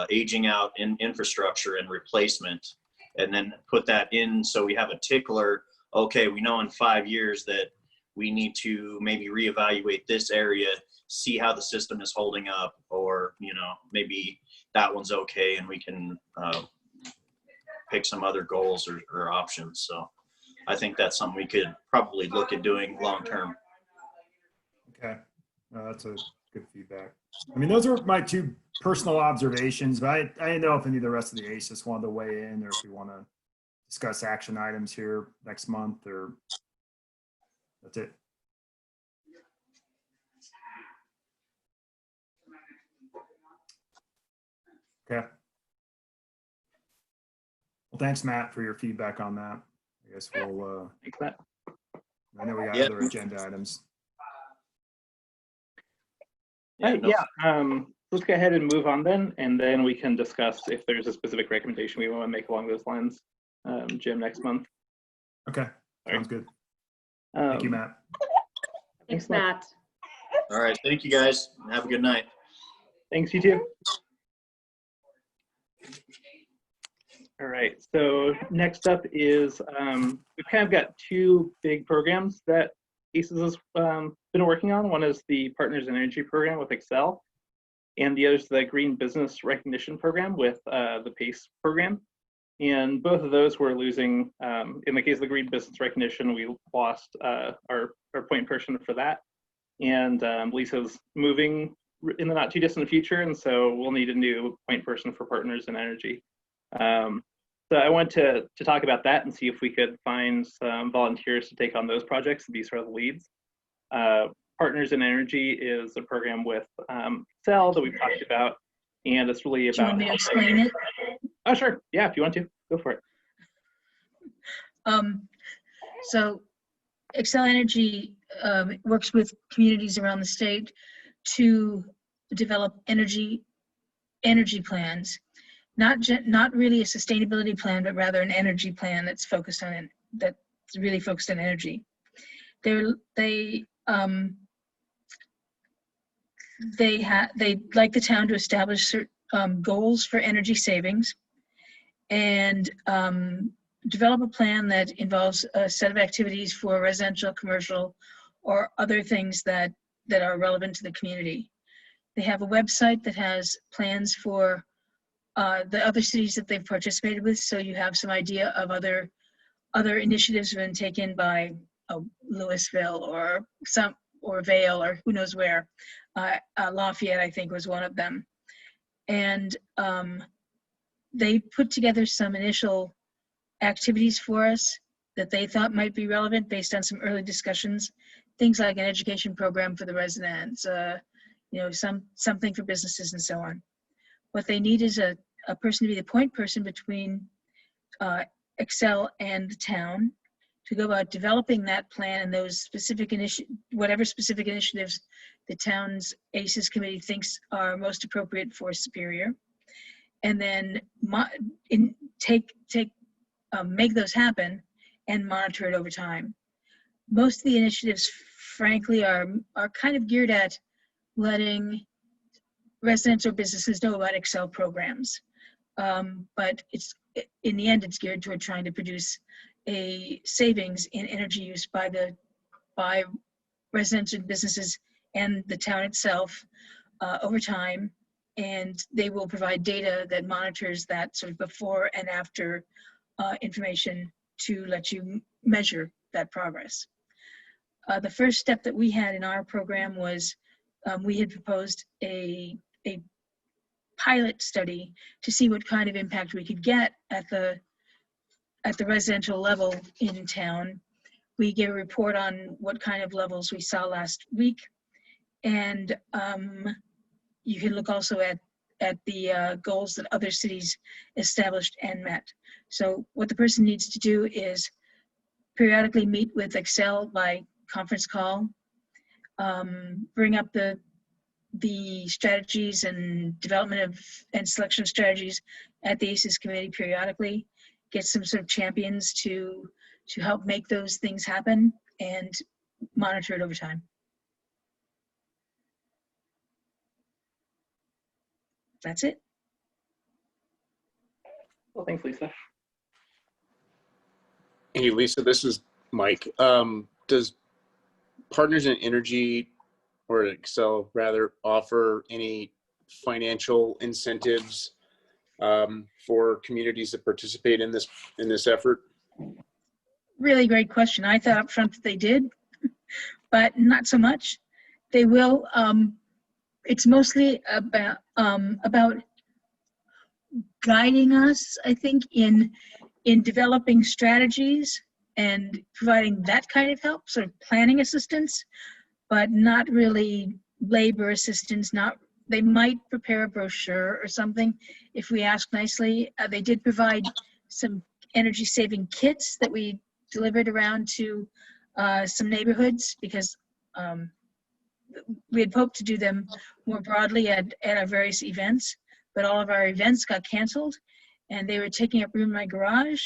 aging out in infrastructure and replacement, and then put that in so we have a tickler. Okay, we know in 5 years that we need to maybe reevaluate this area, see how the system is holding up, or, you know, maybe that one's okay and we can pick some other goals or options. So I think that's something we could probably look at doing long term. Okay, that's a good feedback. I mean, those are my two personal observations, but I didn't know if any of the rest of the ACES wanted to weigh in, or if we want to discuss action items here next month, or that's it. Okay. Well, thanks, Matt, for your feedback on that. I guess we'll, Thanks, Matt. I know we got Yeah. other agenda items. Let's go ahead and move on then, and then we can discuss if there's a specific recommendation we want to make along those lines, Jim, next month. Okay, sounds good. Thank you, Matt. Thanks, Matt. All right. Thank you, guys. Have a good night. Thanks, you too. All right, so next up is, we've kind of got two big programs that ACES has been working on. One is the Partners in Energy program with Excel, and the other is the Green Business Recognition program with the PACE program. And both of those we're losing. In the case of the Green Business Recognition, we lost our point person for that. And Lisa's moving in the not too distant future, and so we'll need a new point person for Partners in Energy. So I want to talk about that and see if we could find some volunteers to take on those projects and be sort of the leads. Partners in Energy is a program with Excel that we've talked about, and it's really about— Do you want me to explain it? Oh, sure. Yeah, if you want to, go for it. So Excel Energy works with communities around the state to develop energy plans. Not really a sustainability plan, but rather an energy plan that's really focused on energy. They'd like the town to establish certain goals for energy savings and develop a plan that involves a set of activities for residential, commercial, or other things that are relevant to the community. They have a website that has plans for the other cities that they've participated with, so you have some idea of other initiatives have been taken by Louisville or Vail or who knows where. Lafayette, I think, was one of them. And they put together some initial activities for us that they thought might be relevant based on some early discussions. Things like an education program for the residents, something for businesses and so on. What they need is a person to be the point person between Excel and the town to go about developing that plan and those specific whatever specific initiatives the town's ACES committee thinks are most appropriate for Superior, and then make those happen and monitor it over time. Most of the initiatives, frankly, are kind of geared at letting residents or businesses know about Excel programs. But in the end, it's geared toward trying to produce a savings in energy use by residents and businesses and the town itself over time. And they will provide data that monitors that sort of before and after information to let you measure that progress. The first step that we had in our program was we had proposed a pilot study to see what kind of impact we could get at the residential level in town. We gave a report on what kind of levels we saw last week, and you can look also at the goals that other cities established and met. So what the person needs to do is periodically meet with Excel by conference call, bring up the strategies and development and selection of strategies at the ACES committee periodically, get some sort of champions to help make those things happen and monitor it over time. That's it. Well, thanks, Lisa. Hey, Lisa, this is Mike. Does Partners in Energy, or Excel rather, offer any financial incentives for communities that participate in this effort? Really great question. I thought up front that they did, but not so much. They will it's mostly about guiding us, I think, in developing strategies and providing that kind of help, sort of planning assistance, but not really labor assistance. Not, they might prepare a brochure or something if we ask nicely. They did provide some energy saving kits that we delivered around to some neighborhoods, because we had hoped to do them more broadly at our various events, but all of our events got canceled and they were taking up room in my garage,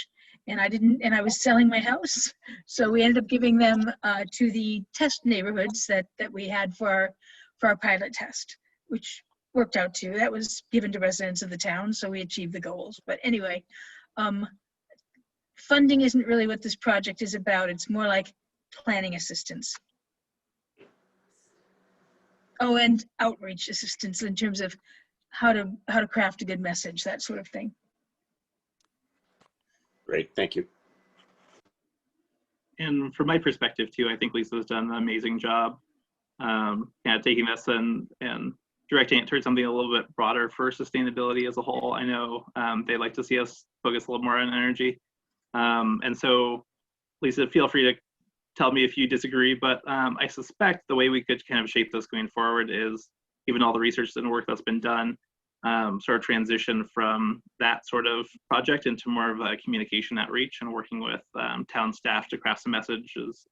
and I was selling my house. So we ended up giving them to the test neighborhoods that we had for our pilot test, which worked out too. That was given to residents of the town, so we achieved the goals. But anyway, funding isn't really what this project is about. It's more like planning assistance. Oh, and outreach assistance in terms of how to craft a good message, that sort of thing. Great, thank you. And from my perspective too, I think Lisa's done an amazing job taking this and directing it towards something a little bit broader for sustainability as a whole. I know they'd like to see us focus a little more on energy. And so, Lisa, feel free to tell me if you disagree, but I suspect the way we could kind of shape this going forward is, given all the research and work that's been done, sort of transition from that sort of project into more of a communication outreach and working with town staff to craft some messages,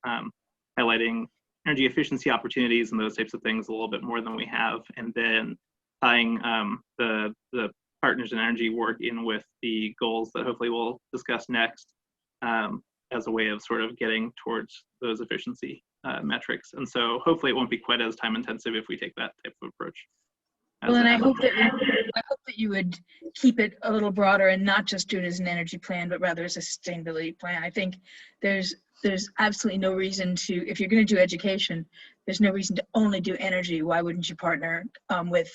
highlighting energy efficiency opportunities and those types of things a little bit more than we have, and then tying the partners in energy work in with the goals that hopefully we'll discuss next, as a way of sort of getting towards those efficiency metrics. And so hopefully it won't be quite as time intensive if we take that type of approach. Well, and I hope that you would keep it a little broader and not just do it as an energy plan, but rather as a sustainability plan. I think there's absolutely no reason to, if you're going to do education, there's no reason to only do energy. Why wouldn't you partner with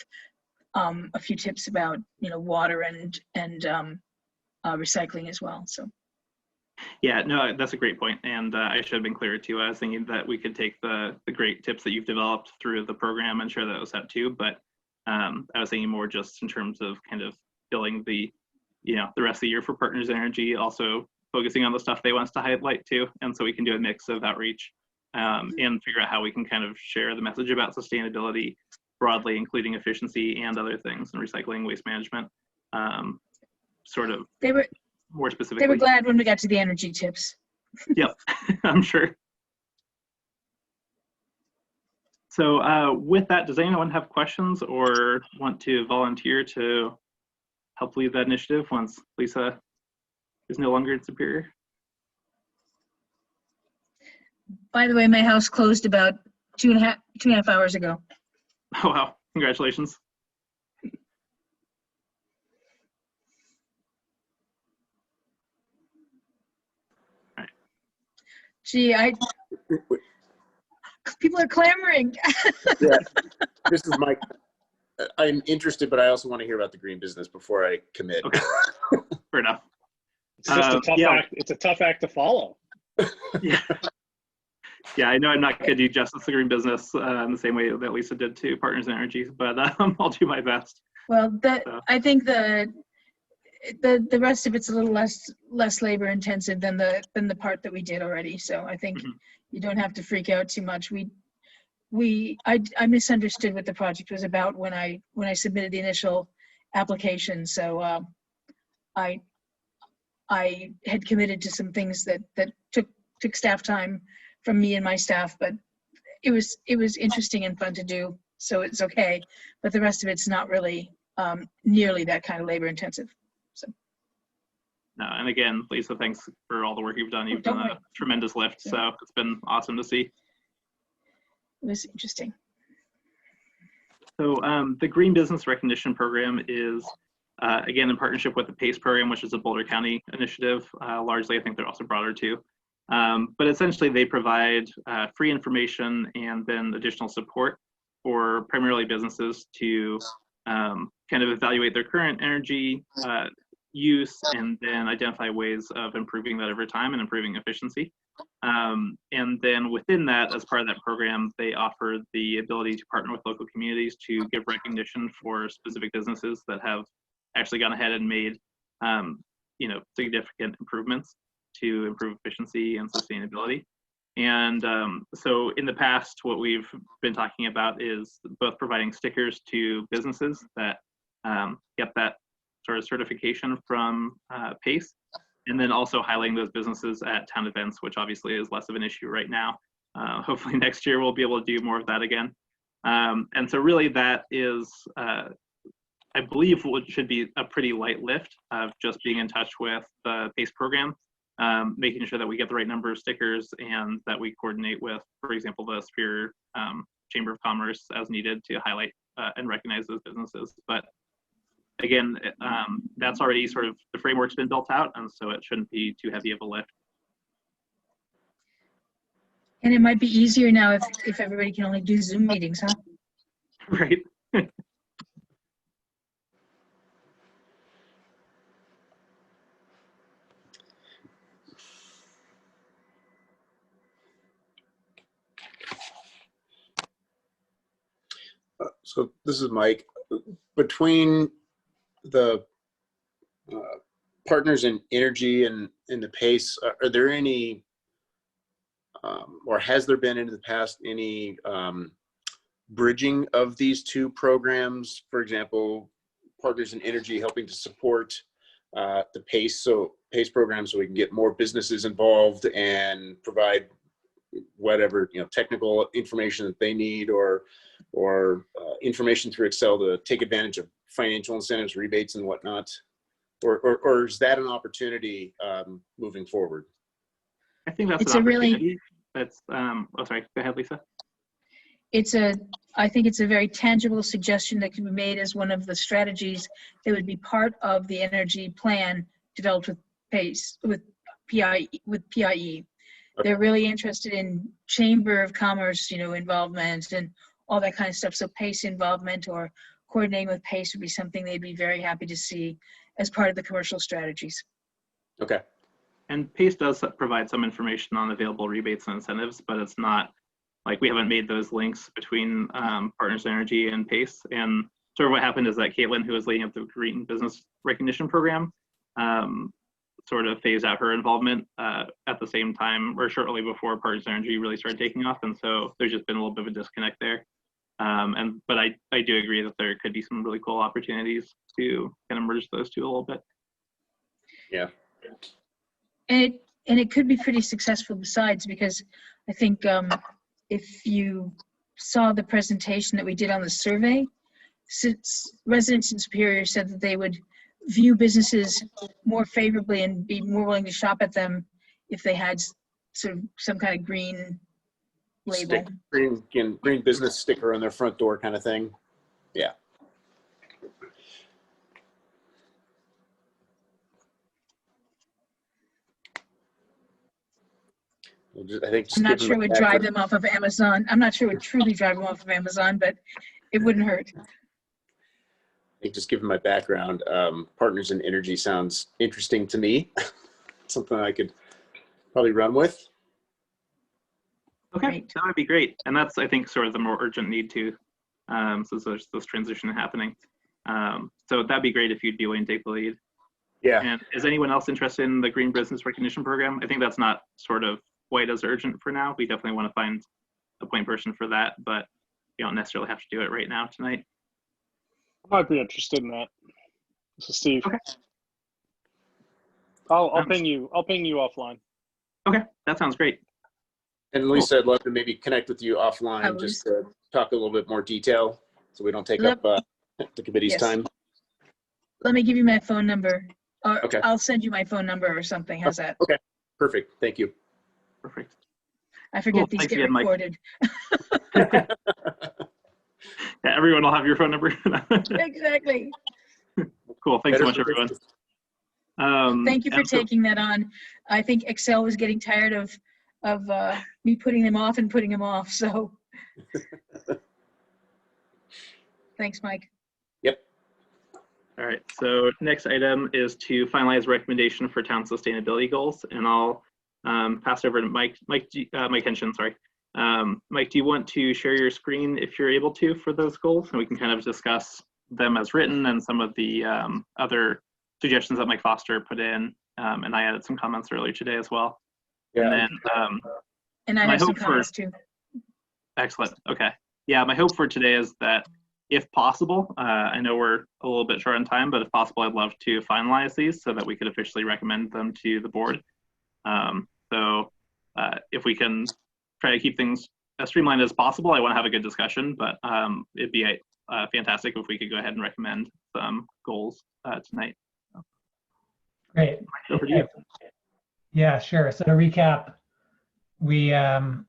a few tips about, water and recycling as well? So. Yeah, no, that's a great point. And I should have been clearer too. I was thinking that we could take the great tips that you've developed through the program and share those out too. But I was thinking more just in terms of kind of filling the rest of the year for Partners in Energy, also focusing on the stuff they want us to highlight too. And so we can do a mix of outreach and figure out how we can kind of share the message about sustainability broadly, including efficiency and other things, and recycling, waste management, sort of. More specifically. They were glad when we got to the energy tips. Yep, I'm sure. So with that, does anyone have questions or want to volunteer to help lead that initiative once Lisa is no longer in Superior? By the way, my house closed about two and a half hours ago. Oh, wow, congratulations. Gee, people are clamoring. Yeah, this is Mike. I'm interested, but I also want to hear about the green business before I commit. Okay, fair enough. It's just a tough act. It's a tough act to follow. Yeah, yeah. I know I'm not going to do justice to green business in the same way that Lisa did to Partners in Energy, but I'll do my best. Well, I think the rest of it's a little less labor intensive than the part that we did already. So I think you don't have to freak out too much. I misunderstood what the project was about when I submitted the initial application. So I had committed to some things that took staff time from me and my staff, but it was interesting and fun to do. So it's okay. But the rest of it's not really nearly that kind of labor intensive. So. No, and again, Lisa, thanks for all the work you've done. You've done a tremendous lift, so it's been awesome to see. It was interesting. So the Green Business Recognition Program is, again, in partnership with the PACE program, which is a Boulder County initiative. Largely, I think they're also broader too. But essentially, they provide free information and then additional support for primarily businesses to kind of evaluate their current energy use and then identify ways of improving that over time and improving efficiency. And then within that, as part of that program, they offer the ability to partner with local communities to give recognition for specific businesses that have actually gone ahead and made significant improvements to improve efficiency and sustainability. And so in the past, what we've been talking about is both providing stickers to businesses that get that sort of certification from PACE, and then also highlighting those businesses at town events, which obviously is less of an issue right now. Hopefully next year we'll be able to do more of that again. And so really that is, I believe, what should be a pretty light lift of just being in touch with the PACE program, making sure that we get the right number of stickers and that we coordinate with, for example, the Superior Chamber of Commerce as needed to highlight and recognize those businesses. But again, that's already sort of, the framework's been built out, and so it shouldn't be too heavy of a lift. And it might be easier now if everybody can only do Zoom meetings, huh? Right. So this is Mike. Between the partners in energy and in the PACE, are there any, or has there been in the past any bridging of these two programs? For example, partners in energy helping to support the PACE program, so we can get more businesses involved and provide whatever technical information that they need, or information through Excel to take advantage of financial incentives, rebates, and whatnot, or is that an opportunity moving forward? I think that's It's an a really- opportunity. That's oh, sorry, go ahead, Lisa. I think it's a very tangible suggestion that can be made as one of the strategies that would be part of the energy plan developed with PACE, with PIE. They're really interested in Chamber of Commerce, involvement and all that kind of stuff. So PACE involvement or coordinating with PACE would be something they'd be very happy to see as part of the commercial strategies. Okay. And PACE does provide some information on available rebates and incentives, but it's not like we haven't made those links between Partners Energy and PACE. And sort of what happened is that Caitlin, who was leading up the Green Business Recognition Program, sort of phased out her involvement at the same time or shortly before Partners Energy really started taking off. And so there's just been a little bit of a disconnect there. But I do agree that there could be some really cool opportunities to kind of merge those two a little bit. Yeah. And it could be pretty successful besides, because I think if you saw the presentation that we did on the survey, residents in Superior said that they would view businesses more favorably and be more willing to shop at them if they had sort of some kind of green label. Green business sticker on their front door kind of thing. Yeah. I think I'm not sure it would drive them off of Amazon. I'm not sure it would truly drive them off of Amazon, but it wouldn't hurt. I think just given my background, Partners in Energy sounds interesting to me. Something I could probably run with. Okay, Great. that would be great. And that's, I think, sort of the more urgent need too, since there's this transition happening. So that'd be great if you'd be willing to take the lead. Yeah. And is anyone else interested in the Green Business Recognition Program? I think that's not sort of quite as urgent for now. We definitely want to find a point person for that, but you don't necessarily have to do it right now tonight. I might be interested in that. This is Steve. Okay. I'll ping you offline. Okay, that sounds great. And Lisa, I'd love to maybe connect with you offline just to talk a little bit more detail so we don't take up the committee's time. Let me give you my phone number. Or Okay. I'll send you my phone number or something. How's that? Okay, perfect. Thank you. Perfect. I forget Cool. these Thanks get again, Mike. recorded. Yeah, everyone will have your phone number. Exactly. Cool. Thanks so much, everyone. Thank you for taking that on. I think Excel was getting tired of me putting them off and putting them off. So thanks, Mike. Yep. All right, so next item is to finalize recommendation for town sustainability goals, and I'll pass over to Mike Henshin, sorry. Mike, do you want to share your screen if you're able to for those goals? And we can kind of discuss them as written and some of the other suggestions that Mike Foster put in. And I added some comments earlier today as well. Yeah. And then And I my have some hope for- comments too. excellent, okay. Yeah, my hope for today is that if possible, I know we're a little bit short on time, but if possible, I'd love to finalize these so that we could officially recommend them to the board. So if we can try to keep things as streamlined as possible, I want to have a good discussion, but it'd be fantastic if we could go ahead and recommend some goals tonight. Great. Over to you. Yeah, sure. So to recap, we, the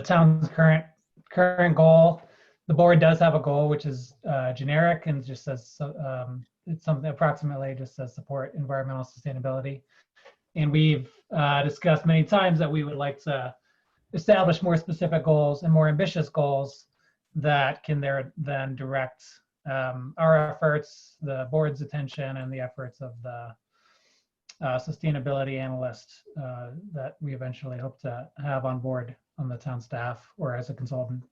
town's current goal, the board does have a goal which is generic and just says it's something approximately just says support environmental sustainability. And we've discussed many times that we would like to establish more specific goals and more ambitious goals that can then direct our efforts, the board's attention, and the efforts of the sustainability analyst that we eventually hope to have on board on the town staff or as a consultant.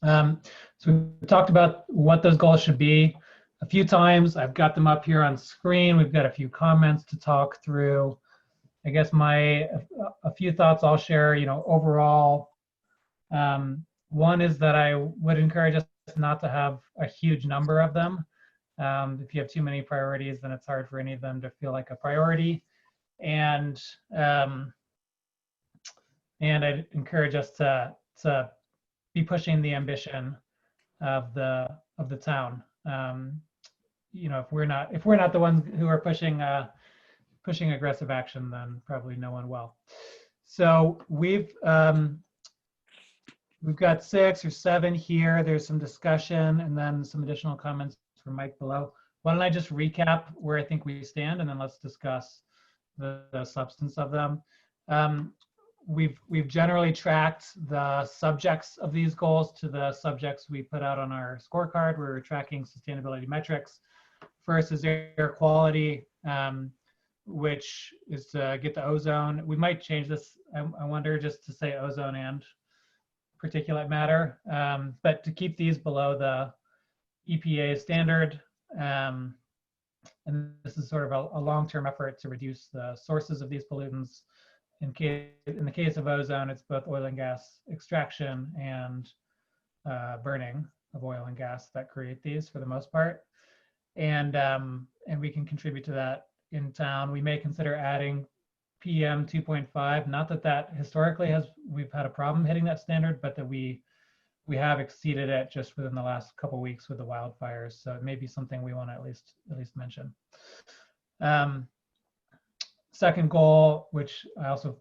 So we've talked about what those goals should be a few times. I've got them up here on screen. We've got a few comments to talk through. I guess a few thoughts I'll share, overall. One is that I would encourage us not to have a huge number of them. If you have too many priorities, then it's hard for any of them to feel like a priority. And I'd encourage us to be pushing the ambition of the town. If we're not the ones who are pushing aggressive action, then probably no one will. So we've got 6 or 7 here. There's some discussion and then some additional comments from Mike below. Why don't I just recap where I think we stand, and then let's discuss the substance of them. We've generally tracked the subjects of these goals to the subjects we put out on our scorecard. We're tracking sustainability metrics. First is air quality, which is to get the ozone. We might change this, I wonder, just to say ozone and particulate matter, but to keep these below the EPA standard. And this is sort of a long-term effort to reduce the sources of these pollutants. In the case of ozone, it's both oil and gas extraction and burning of oil and gas that create these for the most part. And we can contribute to that in town. We may consider adding PM 2.5. Not that historically we've had a problem hitting that standard, but that we have exceeded it just within the last couple of weeks with the wildfires. So it may be something we want to at least mention. Second goal, which I also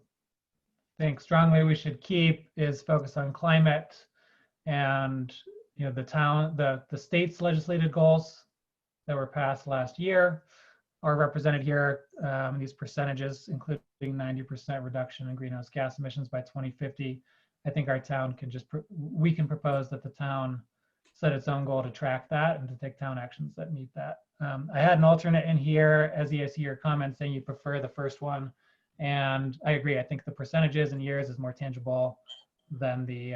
think strongly we should keep, is focus on climate and the state's legislated goals that were passed last year are represented here. These percentages, including 90% reduction in greenhouse gas emissions by 2050. I think our town we can propose that the town set its own goal to track that and to take town actions that meet that. I had an alternate in here, as I see your comment saying you prefer the first one. And I agree. I think the percentages in years is more tangible than the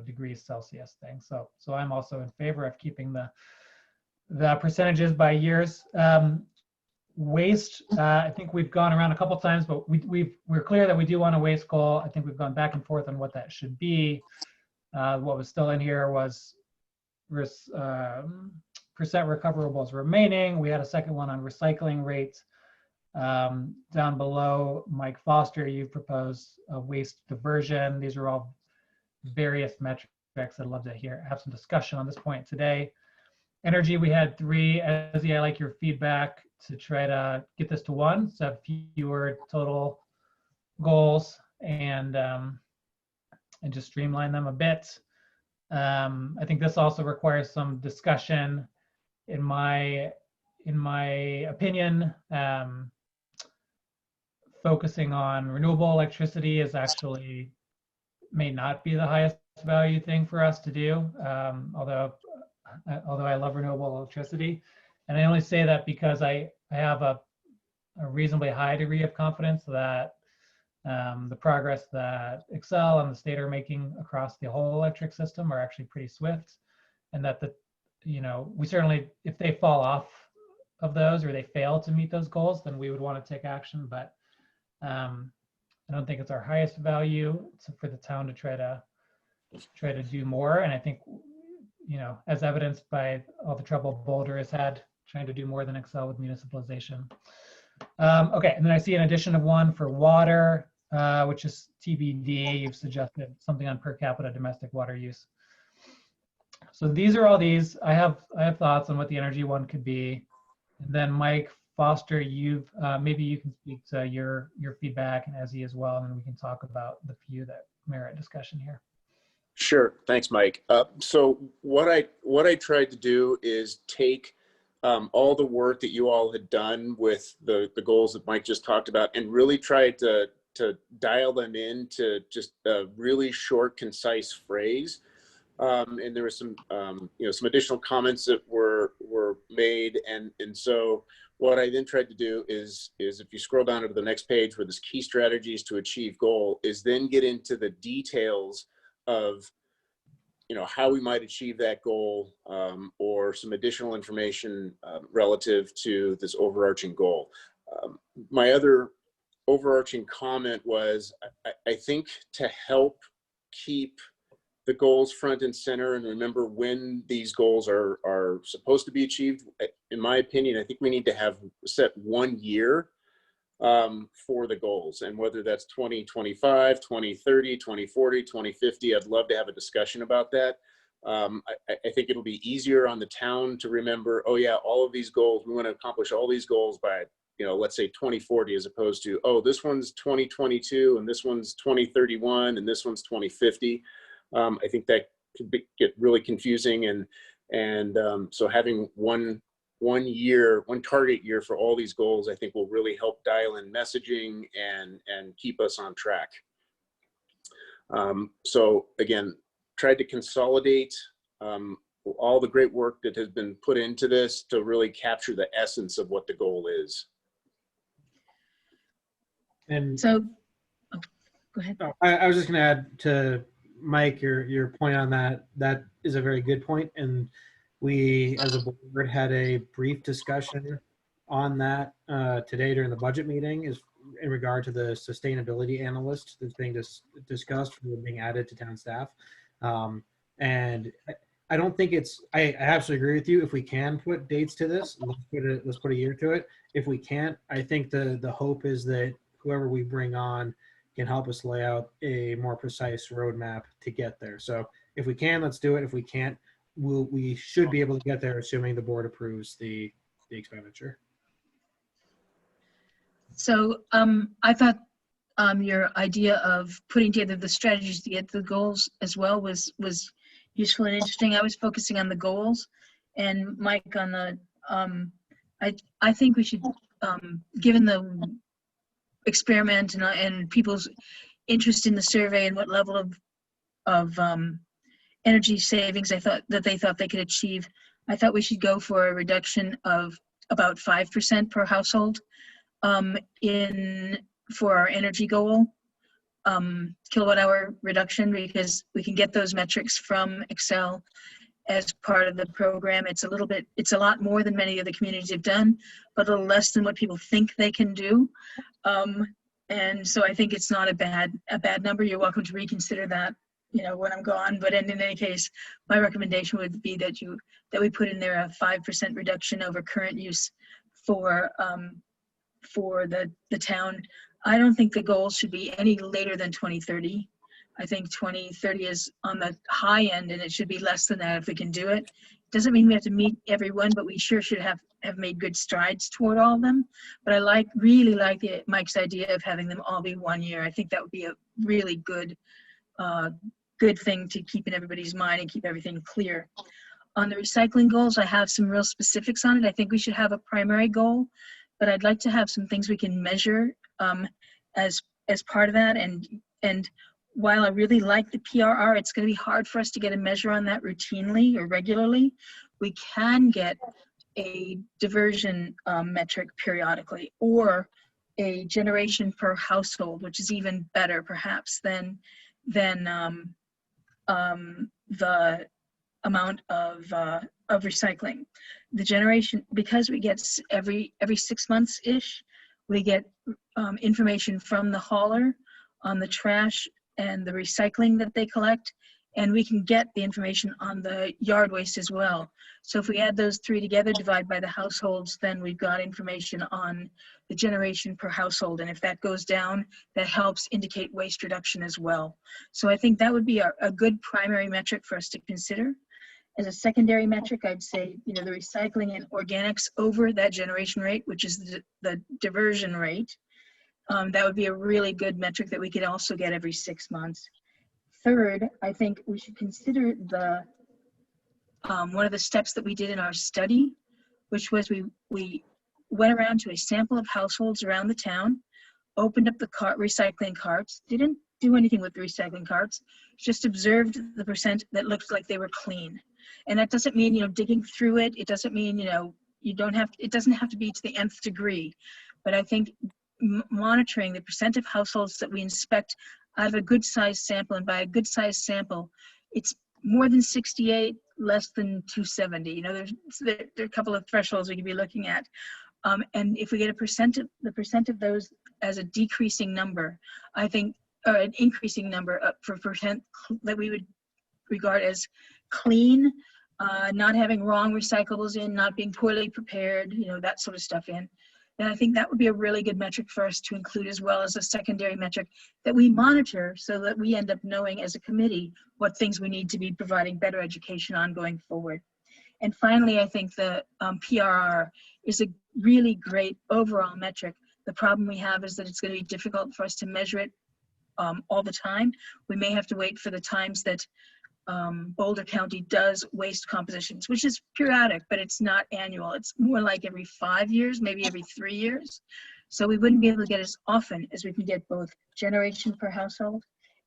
degrees Celsius thing. So I'm also in favor of keeping the percentages by years. Waste, I think we've gone around a couple times, but we're clear that we do want a waste goal. I think we've gone back and forth on what that should be. What was still in here was percent recoverables remaining. We had a second one on recycling rates. Down below, Mike Foster, you proposed a waste diversion. These are all various metrics. I'd love to have some discussion on this point today. Energy, we had 3. As I like your feedback to try to get this to 1, so have fewer total goals and just streamline them a bit. I think this also requires some discussion. In my opinion, focusing on renewable electricity is may not be the highest value thing for us to do, although although I love renewable electricity. And I only say that because I have a reasonably high degree of confidence that the progress that Excel and the state are making across the whole electric system are actually pretty swift, and that we certainly, if they fall off of those or they fail to meet those goals, then we would want to take action. But I don't think it's our highest value for the town to try to do more. And I think, as evidenced by all the trouble Boulder has had trying to do more than Excel with municipalization. Okay, and then I see an addition of one for water, which is TBD. You've suggested something on per capita domestic water use. So these are all these. I have thoughts on what the energy one could be. And then Mike Foster, maybe you can speak to your feedback, and Ezzy as well, and then we can talk about the few that merit discussion here. Sure. Thanks, Mike. So what I tried to do is take all the work that you all had done with the goals that Mike just talked about, and really tried to dial them into just a really short, concise phrase. And there was some some additional comments that were made, and so what I then tried to do is if you scroll down to the next page where this key strategies to achieve goal, is then get into the details of how we might achieve that goal, or some additional information relative to this overarching goal. My other overarching comment was, I think to help keep the goals front and center and remember when these goals are supposed to be achieved, in my opinion, I think we need to have set 1 year for the goals, and whether that's 2025, 2030, 2040, 2050, I'd love to have a discussion about that. I think it'll be easier on the town to remember, oh yeah, all of these goals, we want to accomplish all these goals by, let's say 2040, as opposed to, oh, this one's 2022 and this one's 2031 and this one's 2050. I think that could get really confusing, and so having one target year for all these goals, I think will really help dial in messaging and keep us on track. So again, tried to consolidate all the great work that has been put into this to really capture the essence of what the goal is. And So, oh, go ahead. I was just going to add to Mike, your point on that. That is a very good point, and we as a board had a brief discussion on that today during the budget meeting, is in regard to the sustainability analyst that's being discussed for being added to town staff. And I don't think I absolutely agree with you. If we can put dates to this, let's put a year to it. If we can't, I think the hope is that whoever we bring on can help us lay out a more precise roadmap to get there. So if we can, let's do it. If we can't, we should be able to get there, assuming the board approves the expenditure. So I thought your idea of putting together the strategies to get the goals as well was useful and interesting. I was focusing on the goals, and Mike on the. I think we should, given the experiment and people's interest in the survey and what level of energy savings they thought they could achieve, I thought we should go for a reduction of about 5% per household for our energy goal, kilowatt hour reduction, because we can get those metrics from Excel as part of the program. It's a lot more than many of the communities have done, but a little less than what people think they can do. And so I think it's not a bad number. You're welcome to reconsider that, when I'm gone. But in any case, my recommendation would be that we put in there a 5% reduction over current use for the town. I don't think the goals should be any later than 2030. I think 2030 is on the high end, and it should be less than that if we can do it. Doesn't mean we have to meet everyone, but we sure should have made good strides toward all of them. But I really like Mike's idea of having them all be 1 year. I think that would be a really good thing to keep in everybody's mind and keep everything clear. On the recycling goals, I have some real specifics on it. I think we should have a primary goal, but I'd like to have some things we can measure as part of that. And while I really like the PRR, it's going to be hard for us to get a measure on that routinely or regularly. We can get a diversion metric periodically, or a generation per household, which is even better perhaps than the amount of recycling. The generation, because we get every 6 months ish, we get information from the hauler on the trash and the recycling that they collect, and we can get the information on the yard waste as well. So if we add those three together, divide by the households, then we've got information on the generation per household. And if that goes down, that helps indicate waste reduction as well. So I think that would be a good primary metric for us to consider. As a secondary metric, I'd say, the recycling and organics over that generation rate, which is the diversion rate. That would be a really good metric that we could also get every 6 months. Third, I think we should consider the one of the steps that we did in our study, which was we went around to a sample of households around the town, opened up the recycling carts, didn't do anything with the recycling carts, just observed the percent that looked like they were clean. And that doesn't mean, digging through it. It doesn't mean, it doesn't have to be to the nth degree. But I think monitoring the percent of households that we inspect out of a good size sample, and by a good size sample, it's more than 68, less than 270. There are a couple of thresholds we could be looking at. And if we get the percent of those as a decreasing number, I think, or an increasing number for percent that we would regard as clean, not having wrong recyclables in, not being poorly prepared, that sort of stuff in, then I think that would be a really good metric for us to include, as well as a secondary metric that we monitor, so that we end up knowing as a committee what things we need to be providing better education on going forward. And finally, I think the PRR is a really great overall metric. The problem we have is that it's going to be difficult for us to measure it all the time. We may have to wait for the times that Boulder County does waste compositions, which is periodic, but it's not annual. It's more like every 5 years, maybe every 3 years. So we wouldn't be able to get as often as we can get both generation per household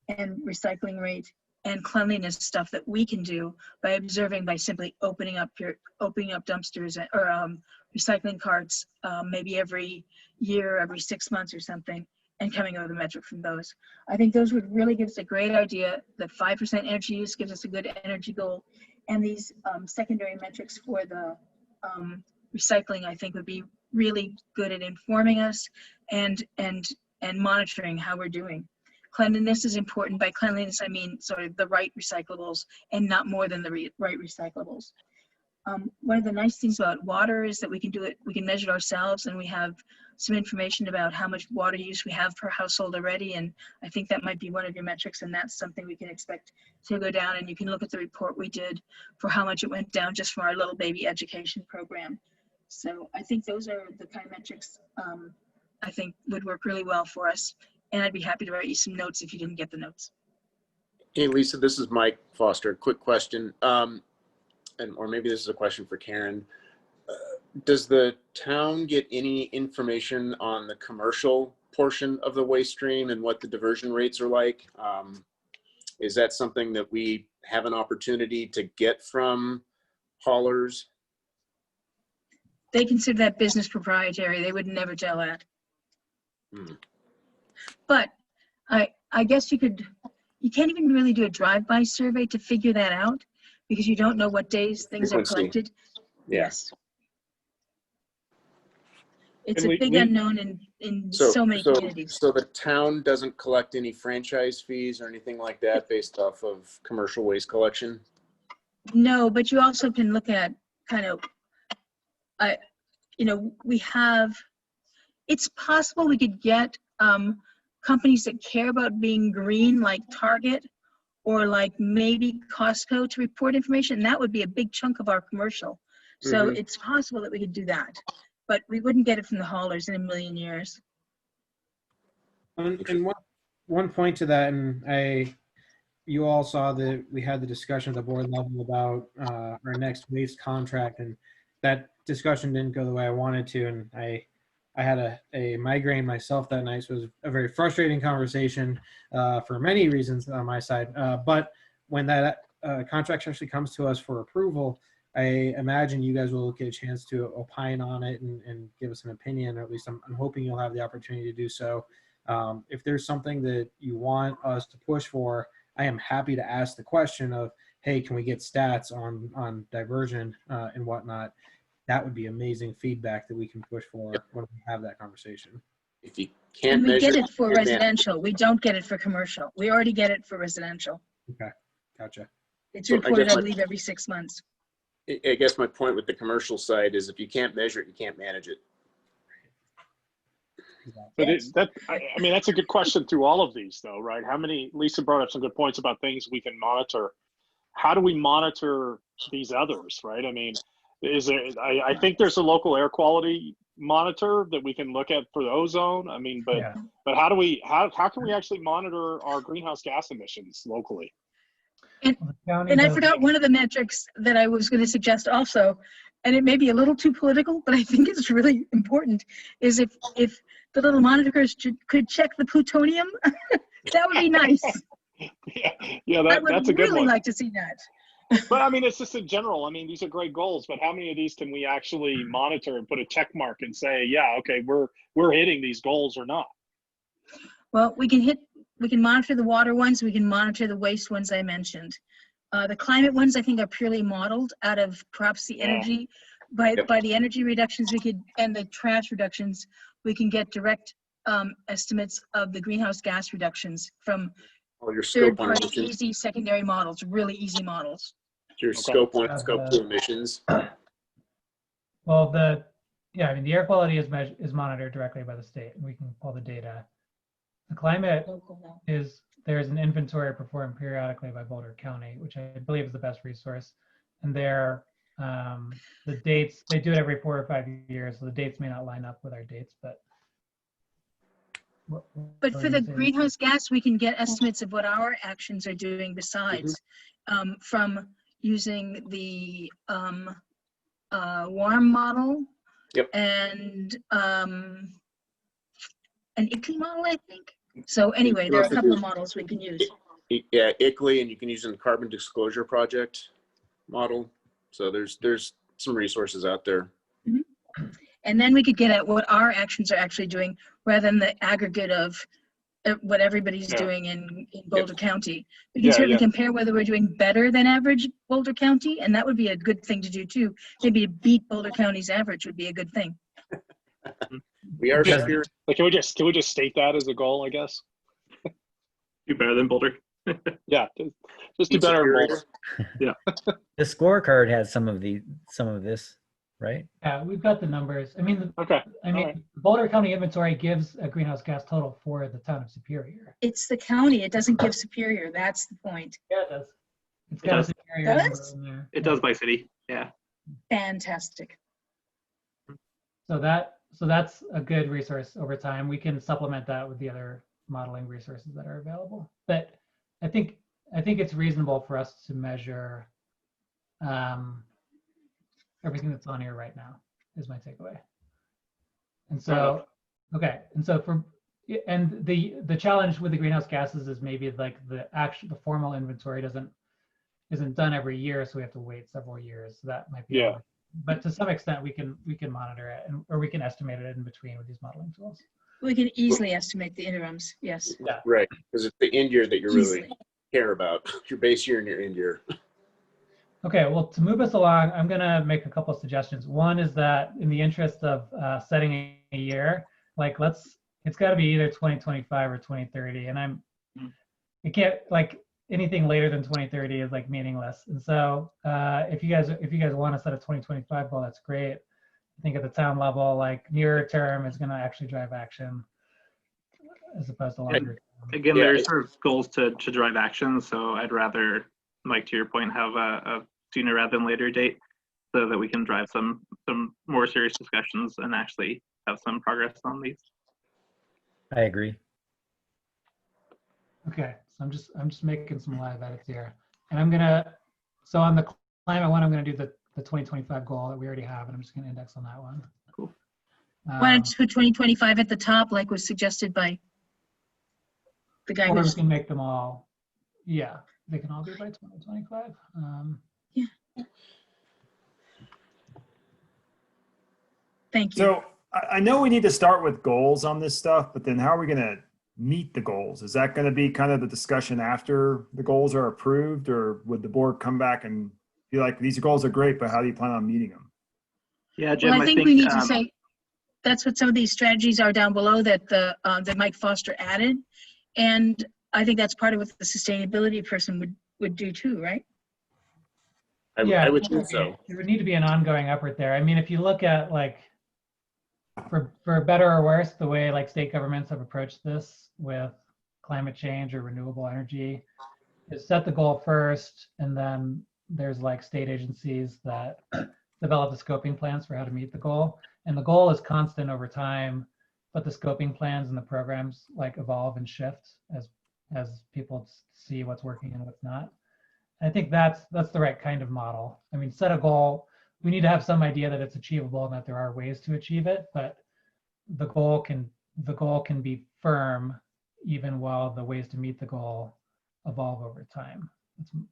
and recycling rate and cleanliness stuff that we can do by observing, by simply opening up dumpsters or recycling carts maybe every year, every 6 months or something, and coming up with a metric from those. I think those would really give us a great idea that 5% energy use gives us a good energy goal. And these secondary metrics for the recycling, I think, would be really good at informing us and monitoring how we're doing. Cleanliness is important. By cleanliness, I mean sort of the right recyclables and not more than the right recyclables. One of the nice things about water is that we can measure it ourselves, and we have some information about how much water use we have per household already. And I think that might be one of your metrics, and that's something we can expect to go down. And you can look at the report we did for how much it went down just from our little baby education program. So I think those are the kind of metrics I think would work really well for us. And I'd be happy to write you some notes if you didn't get the notes. Hey, Lisa, this is Mike Foster. Quick question. Or maybe this is a question for Karen. Does the town get any information on the commercial portion of the waste stream and what the diversion rates are like? Is that something that we have an opportunity to get from haulers? They consider that business proprietary. They would never tell that. But I guess you can't even really do a drive-by survey to figure that out, because you don't know what days things are collected. Yes. It's a big unknown in so many communities. So the town doesn't collect any franchise fees or anything like that based off of commercial waste collection? No, but you also can look at kind of, it's possible we could get companies that care about being green, like Target or like maybe Costco, to report information. That would be a big chunk of our commercial. So it's possible that we could do that, but we wouldn't get it from the haulers in a million years. And one point to that, and you all saw that we had the discussion at the board level about our next waste contract, and that discussion didn't go the way I wanted to, and I I had a migraine myself that night, so it was a very frustrating conversation for many reasons on my side. But when that contract actually comes to us for approval, I imagine you guys will get a chance to opine on it and give us an opinion, or at least I'm hoping you'll have the opportunity to do so. If there's something that you want us to push for, I am happy to ask the question of, hey, can we get stats on diversion and whatnot? That would be amazing feedback that we can push for when we have that conversation. If you can't And we measure, get it for you can't manage. residential. We don't get it for commercial. We already get it for residential. Okay, gotcha. It's So I reported, guess I my- believe, every 6 months. I guess my point with the commercial side is if you can't measure it, you can't manage it. But Yes. I mean, that's a good question through all of these, though, right? How many? Lisa brought up some good points about things we can monitor. How do we monitor these others, right? I mean, is there? I think there's a local air quality monitor that we can look at for the ozone. I mean, but Yeah. but how do we? How can we actually monitor our greenhouse gas emissions locally? Well, the county And I does- forgot one of the metrics that I was going to suggest also, and it may be a little too political, but I think it's really important, is if the little monitors could check the plutonium, that would be nice. Yeah, I would that's a good really one. like to see that. But I mean, it's just in general. I mean, these are great goals, but how many of these can we actually monitor and put a check mark and say, yeah, okay, we're hitting these goals or not? Well, we can monitor the water ones, we can monitor the waste ones I mentioned. The climate ones, I think, are purely modeled out of perhaps the Yeah. energy, by the energy reductions and the trash reductions, we can get direct estimates of the greenhouse gas reductions from All your scope one third-party, emissions, easy secondary models, really easy models. your Okay. scope one, and scope two emissions. Well, I mean, the air quality is monitored directly by the state, and we can pull the data. The climate Local now. there's an inventory performed periodically by Boulder County, which I believe is the best resource. And the dates, they do it every 4 or 5 years, so the dates may not line up with our dates, but. But for the greenhouse gas, we can get estimates of what our actions are doing besides, from using the WARM model. Yep. And an ICLEI model, I think. So anyway, there are a couple of models we can use. Yeah, ICLEI, and you can use in the Carbon Disclosure Project model. So there's some resources out there. And then we could get at what our actions are actually doing rather than the aggregate of what everybody's doing in Boulder County. We can certainly compare whether we're doing better than average Boulder County, and that would be a good thing to do too. Maybe to beat Boulder County's average would be a good thing. We are Yeah. spirit. Like, can we just state that as a goal, I guess? Do better than Boulder. Yeah, just do better in Boulder. The scorecard has some of this, right? Yeah, we've got the numbers. I mean, Okay. the Boulder County inventory gives a greenhouse gas total for the town of Superior. It's the county, it doesn't give Superior, that's the point. Yeah, it does. It's It got a does. Superior Does? number in there. It does by city. Yeah. Fantastic. So that's a good resource over time. We can supplement that with the other modeling resources that are available. But I think it's reasonable for us to measure everything that's on here right now is my takeaway. And so, okay, and so the challenge with the greenhouse gases is maybe like the formal inventory isn't done every year, so we have to wait several years. So that might be. Yeah. But to some extent, we can monitor it, or we can estimate it in between with these modeling tools. We can easily estimate the interims, yes. Yeah. Right, because it's the end year that you really Easily. care about. Your base year and your end year. Okay, well, to move us along, I'm going to make a couple of suggestions. One is that in the interest of setting a year, like it's got to be either 2025 or 2030, and it can't, like, anything later than 2030 is like meaningless. And so if you guys want to set a 2025 goal, that's great. I think at the town level, like nearer term is going to actually drive action as opposed to longer term. Again, Yeah, there's sort of goals to drive action. So I'd rather, like to your point, have a sooner rather than later date so that we can drive some more serious discussions and actually have some progress on these. I agree. Okay, so I'm just making some live edits here, and so on the climate one, I'm gonna do the 2025 goal that we already have, and I'm just gonna index on that one. Cool. Why don't you put 2025 at the top, like was suggested by the guy Or we who's, can make them all, yeah, they can all be by 2025. thank you. So I know we need to start with goals on this stuff, but then how are we going to meet the goals? Is that going to be kind of the discussion after the goals are approved, or would the board come back and be like, these goals are great, but how do you plan on meeting them? Yeah, Jim, Well, I think we need to um, say, that's what some of these strategies are down below that that Mike Foster added. And I think that's part of what the sustainability person would do too, right? I would think so. There would need to be an ongoing effort there. I mean, if you look at like, for better or worse, the way like state governments have approached this with climate change or renewable energy is set the goal first, and then there's like state agencies that develop the scoping plans for how to meet the goal. And the goal is constant over time, but the scoping plans and the programs like evolve and shift as people see what's working and what's not. I think that's the right kind of model. I mean, set a goal. We need to have some idea that it's achievable and that there are ways to achieve it, but the goal can be firm even while the ways to meet the goal evolve over time.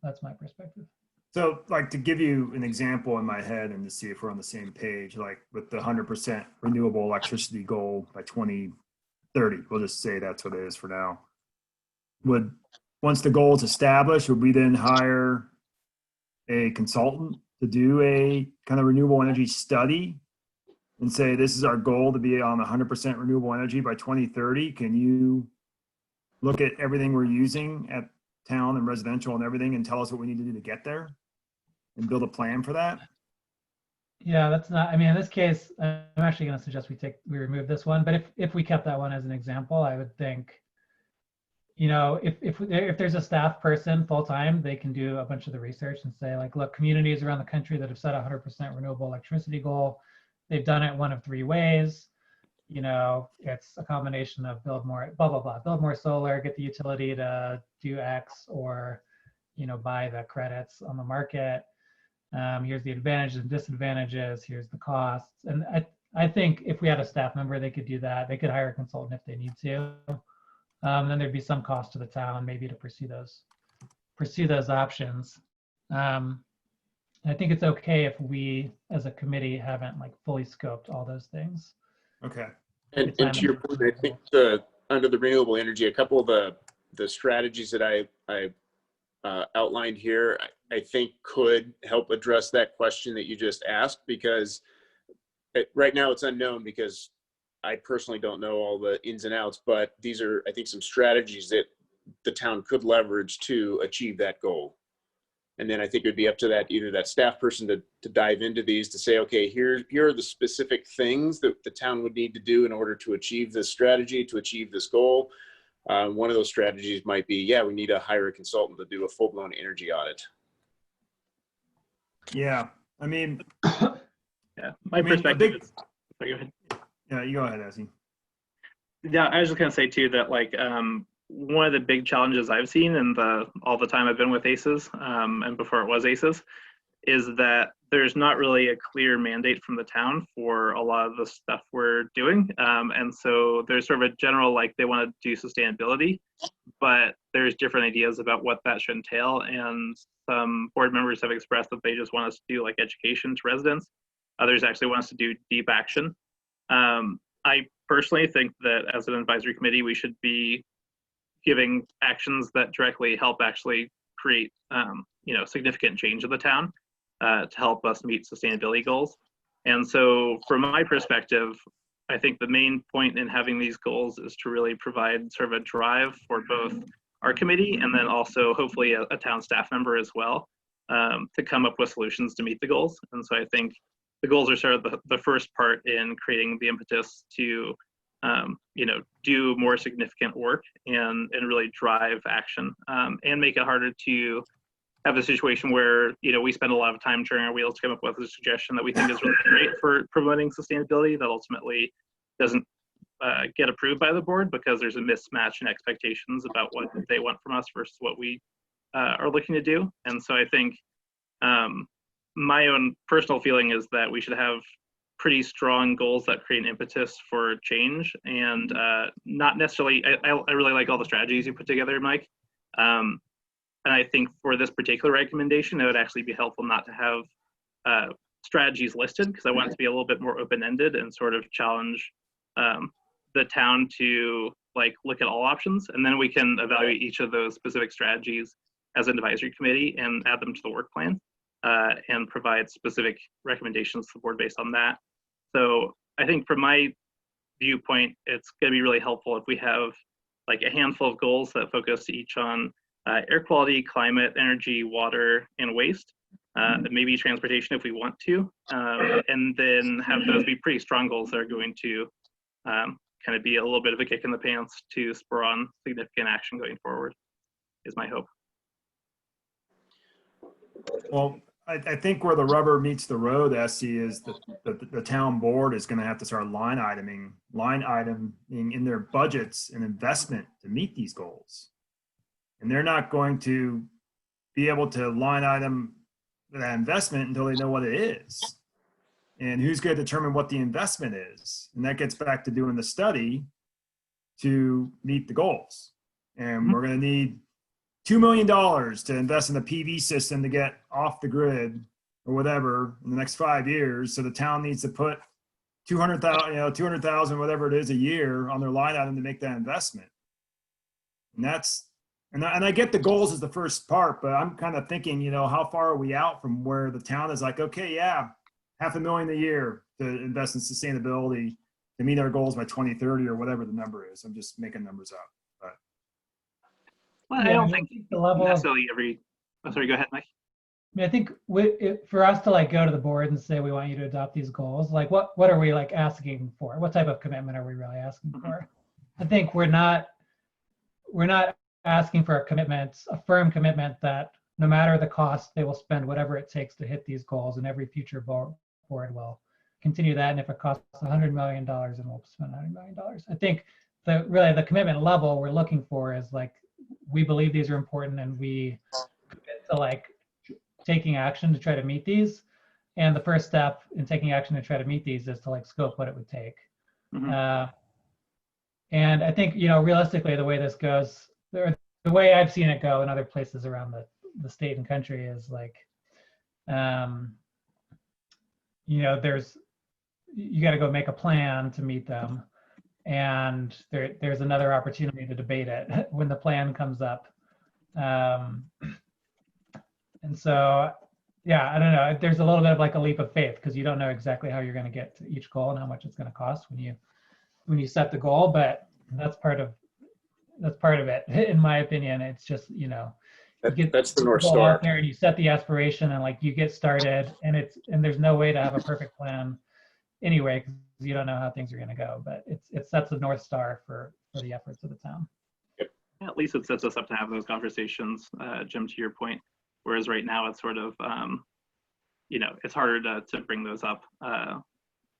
That's my perspective. So like, to give you an example in my head and to see if we're on the same page, like with the 100% renewable electricity goal by 2030, we'll just say that's what it is for now. Once the goal is established, would we then hire a consultant to do a kind of renewable energy study and say, this is our goal to be on 100% renewable energy by 2030? Can you look at everything we're using at town and residential and everything and tell us what we need to do to get there and build a plan for that? Yeah, that's not, I mean, in this case, I'm actually going to suggest we remove this one, but if we kept that one as an example, I would think, you know, if there's a staff person full-time, they can do a bunch of the research and say like, look, communities around the country that have set a 100% renewable electricity goal, they've done it one of three ways. You know, it's a combination of build more, blah, blah, blah, build more solar, get the utility to do X, or, you know, buy the credits on the market. Here's the advantages and disadvantages, here's the costs. And I think if we had a staff member, they could do that. They could hire a consultant if they need to. Then there'd be some cost to the town maybe to pursue those options. I think it's okay if we as a committee haven't like fully scoped all those things. Okay. And to your point, I think under the renewable energy, a couple of the strategies that I outlined here, I think could help address that question that you just asked, because right now it's unknown because I personally don't know all the ins and outs, but these are, I think, some strategies that the town could leverage to achieve that goal. And then I think it would be up to either that staff person to dive into these to say, okay, here are the specific things that the town would need to do in order to achieve this strategy, to achieve this goal. One of those strategies might be, yeah, we need to hire a consultant to do a full-blown energy audit. Yeah, I mean, yeah, my perspective is, go ahead. Yeah, you go ahead, Ezzy. Yeah, I was just gonna say too that like one of the big challenges I've seen in all the time I've been with ACES and before it was ACES is that there's not really a clear mandate from the town for a lot of the stuff we're doing. And so there's sort of a general, like they want to do sustainability, but there's different ideas about what that should entail. And some board members have expressed that they just want us to do like education to residents. Others actually want us to do deep action. I personally think that as an advisory committee, we should be giving actions that directly help actually create, significant change in the town to help us meet sustainability goals. And so from my perspective, I think the main point in having these goals is to really provide sort of a drive for both our committee and then also hopefully a town staff member as well to come up with solutions to meet the goals. And so I think the goals are sort of the first part in creating the impetus to do more significant work and really drive action and make it harder to have a situation where, we spend a lot of time turning our wheels to come up with a suggestion that we think is really great for promoting sustainability that ultimately doesn't get approved by the board because there's a mismatch in expectations about what they want from us versus what we are looking to do. And so I think my own personal feeling is that we should have pretty strong goals that create an impetus for change, and not necessarily, I really like all the strategies you put together, Mike. And I think for this particular recommendation, it would actually be helpful not to have strategies listed, because I want it to be a little bit more open-ended and sort of challenge the town to like look at all options, and then we can evaluate each of those specific strategies as an advisory committee and add them to the work plan and provide specific recommendations to the board based on that. So I think from my viewpoint, it's going to be really helpful if we have like a handful of goals that focus each on air quality, climate, energy, water, and waste, maybe transportation if we want to, and then have those be pretty strong goals that are going to kind of be a little bit of a kick in the pants to spur on significant action going forward, is my hope. Well, I think where the rubber meets the road, SC, is that the town board is going to have to start line iteming in their budgets an investment to meet these goals. And they're not going to be able to line item that investment until they know what it is. And who's going to determine what the investment is? And that gets back to doing the study to meet the goals. And we're going to need $2 million to invest in a PV system to get off the grid or whatever in the next 5 years. So the town needs to put 200,000, whatever it is a year on their line item to make that investment. And that's, and I get the goals as the first part, but I'm kind of thinking, how far are we out from where the town is like, okay, yeah, $500,000 a year to invest in sustainability to meet our goals by 2030 or whatever the number is. I'm just making numbers up. But well, I don't think the level necessarily every. Oh, sorry, go ahead, Mike. I mean, I think for us to like go to the board and say we want you to adopt these goals, like what are we like asking for? What type of commitment are we really asking for? I think we're not asking for a firm commitment that no matter the cost, they will spend whatever it takes to hit these goals, and every future board will continue that. And if it costs $100 million, then we'll spend $100 million. I think the commitment level we're looking for is like, we believe these are important and we commit to like taking action to try to meet these. And the first step in taking action to try to meet these is to like scope what it would take. And I think, realistically, the way this goes, the way I've seen it go in other places around the state and country is like, you got to go make a plan to meet them. And there's another opportunity to debate it when the plan comes up. And so, yeah, I don't know. There's a little bit of like a leap of faith because you don't know exactly how you're going to get to each goal and how much it's going to cost when you set the goal. But that's part of it, in my opinion. It's just, that's the North go Star out there and you set the aspiration and like you get started, and there's no way to have a perfect plan anyway because you don't know how things are going to go. But it sets the North Star for the efforts of the town. Yeah, at least it sets us up to have those conversations, Jim, to your point. Whereas right now it's sort of, it's harder to bring those up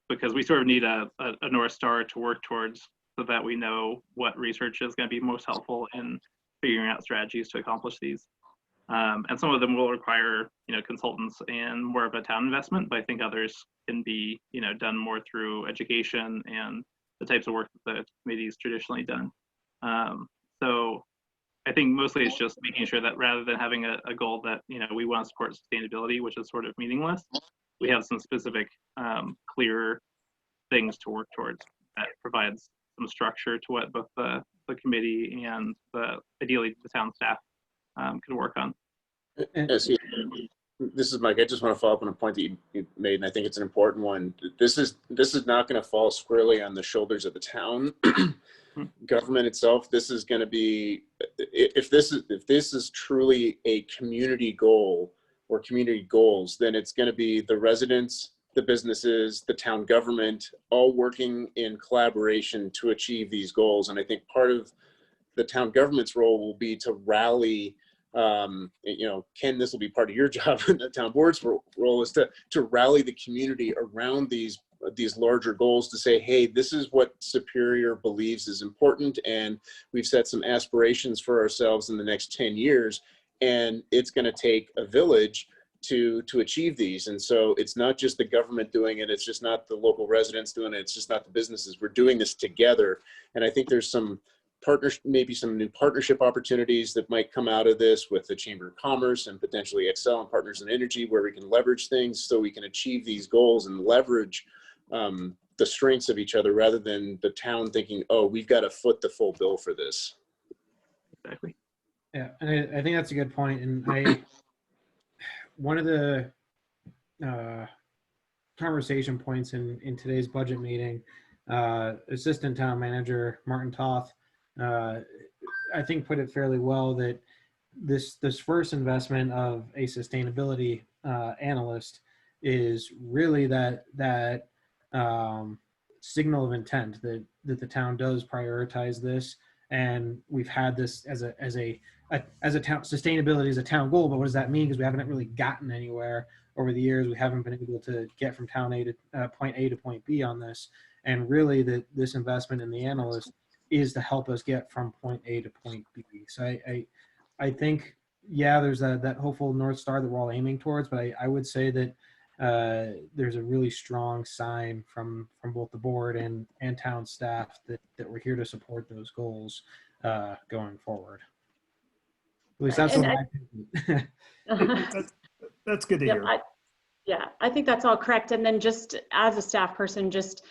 because we sort of need a North Star to work towards so that we know what research is going to be most helpful in figuring out strategies to accomplish these. And some of them will require, consultants and more of a town investment, but I think others can be, done more through education and the types of work that the committee's traditionally done. So I think mostly it's just making sure that rather than having a goal that, we want to support sustainability, which is sort of meaningless, we have some specific, clear things to work towards that provides some structure to what both the committee and ideally the town staff can work on. Yes, this is Mike. I just want to follow up on a point that you made, and I think it's an important one. This is not going to fall squarely on the shoulders of the town government itself. This is going to be, if this is truly a community goal or community goals, then it's going to be the residents, the businesses, the town government, all working in collaboration to achieve these goals. And I think part of the town government's role will be to rally, Ken, this will be part of your job, and the town board's role is to rally the community around these larger goals to say, hey, this is what Superior believes is important, and we've set some aspirations for ourselves in the next 10 years, and it's going to take a village to achieve these. And so it's not just the government doing it. It's just not the local residents doing it. It's just not the businesses. We're doing this together. And I think there's some maybe some new partnership opportunities that might come out of this with the Chamber of Commerce and potentially Excel and Partners in Energy, where we can leverage things so we can achieve these goals and leverage the strengths of each other, rather than the town thinking, oh, we've got to foot the full bill for this. Exactly. Yeah, and I think that's a good point. And one of the conversation points in today's budget meeting, Assistant Town Manager Martin Toth, I think put it fairly well that this first investment of a sustainability analyst is really that signal of intent that the town does prioritize this. And we've had this as a town, sustainability is a town goal, but what does that mean? Because we haven't really gotten anywhere over the years. We haven't been able to get from town A to point A to point B on this. And really this investment in the analyst is to help us get from point A to point B. So I think, yeah, there's that hopeful North Star that we're all aiming towards, but I would say that there's a really strong sign from both the board and town staff that we're here to support those goals going forward. At least that's what I think. That's good to hear. I think that's all correct. And then just as a staff person, just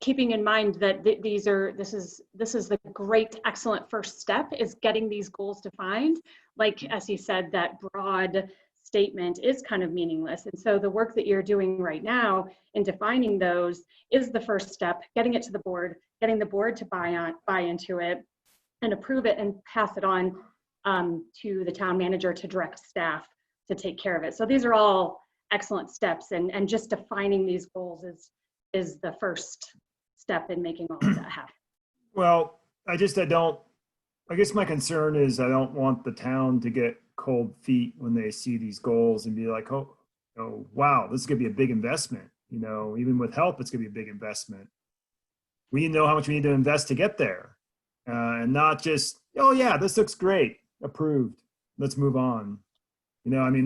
keeping in mind that this is the great, excellent first step is getting these goals defined. Like, as he said, that broad statement is kind of meaningless. And so the work that you're doing right now in defining those is the first step, getting it to the board, getting the board to buy into it and approve it and pass it on to the town manager to direct staff to take care of it. So these are all excellent steps, and just defining these goals is the first step in making all of that happen. Well, I guess my concern is I don't want the town to get cold feet when they see these goals and be like, oh wow, this is gonna be a big investment. You know, even with help, it's gonna be a big investment. We need to know how much we need to invest to get there, and not just, oh yeah, this looks great, approved, let's move on. You know, I mean,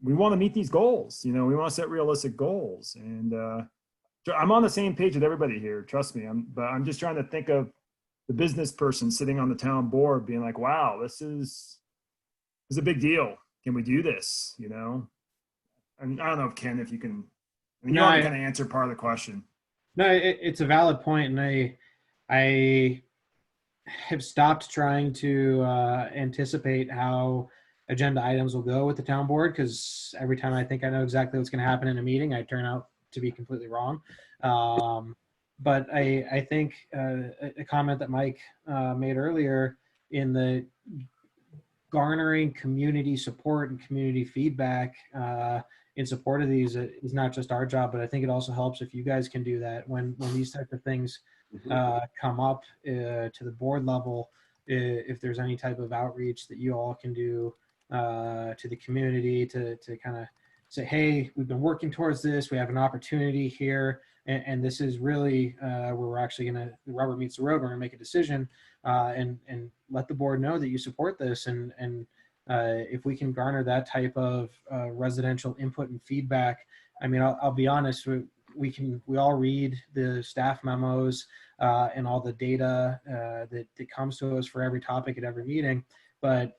we want to meet these goals. You know, we want to set realistic goals, and I'm on the same page with everybody here. Trust me. But I'm just trying to think of the business person sitting on the town board, being like, "Wow, this is a big deal. Can we do this?" You know, and I don't know if Ken, if you can. I mean, you already kind of answered part of the question. No, it's a valid point, and I have stopped trying to anticipate how agenda items will go with the town board, because every time I think I know exactly what's going to happen in a meeting, I turn out to be completely wrong. But I think a comment that Mike made earlier in the garnering community support and community feedback in support of these is not just our job, but I think it also helps if you guys can do that when these type of things come up to the board level. If there's any type of outreach that you all can do to the community to kind of say, hey, we've been working towards this, we have an opportunity here, and this is really where we're actually the rubber meets the road, we're gonna make a decision, and let the board know that you support this, and if we can garner that type of residential input and feedback. I mean, I'll be honest, we all read the staff memos and all the data that comes to us for every topic at every meeting, but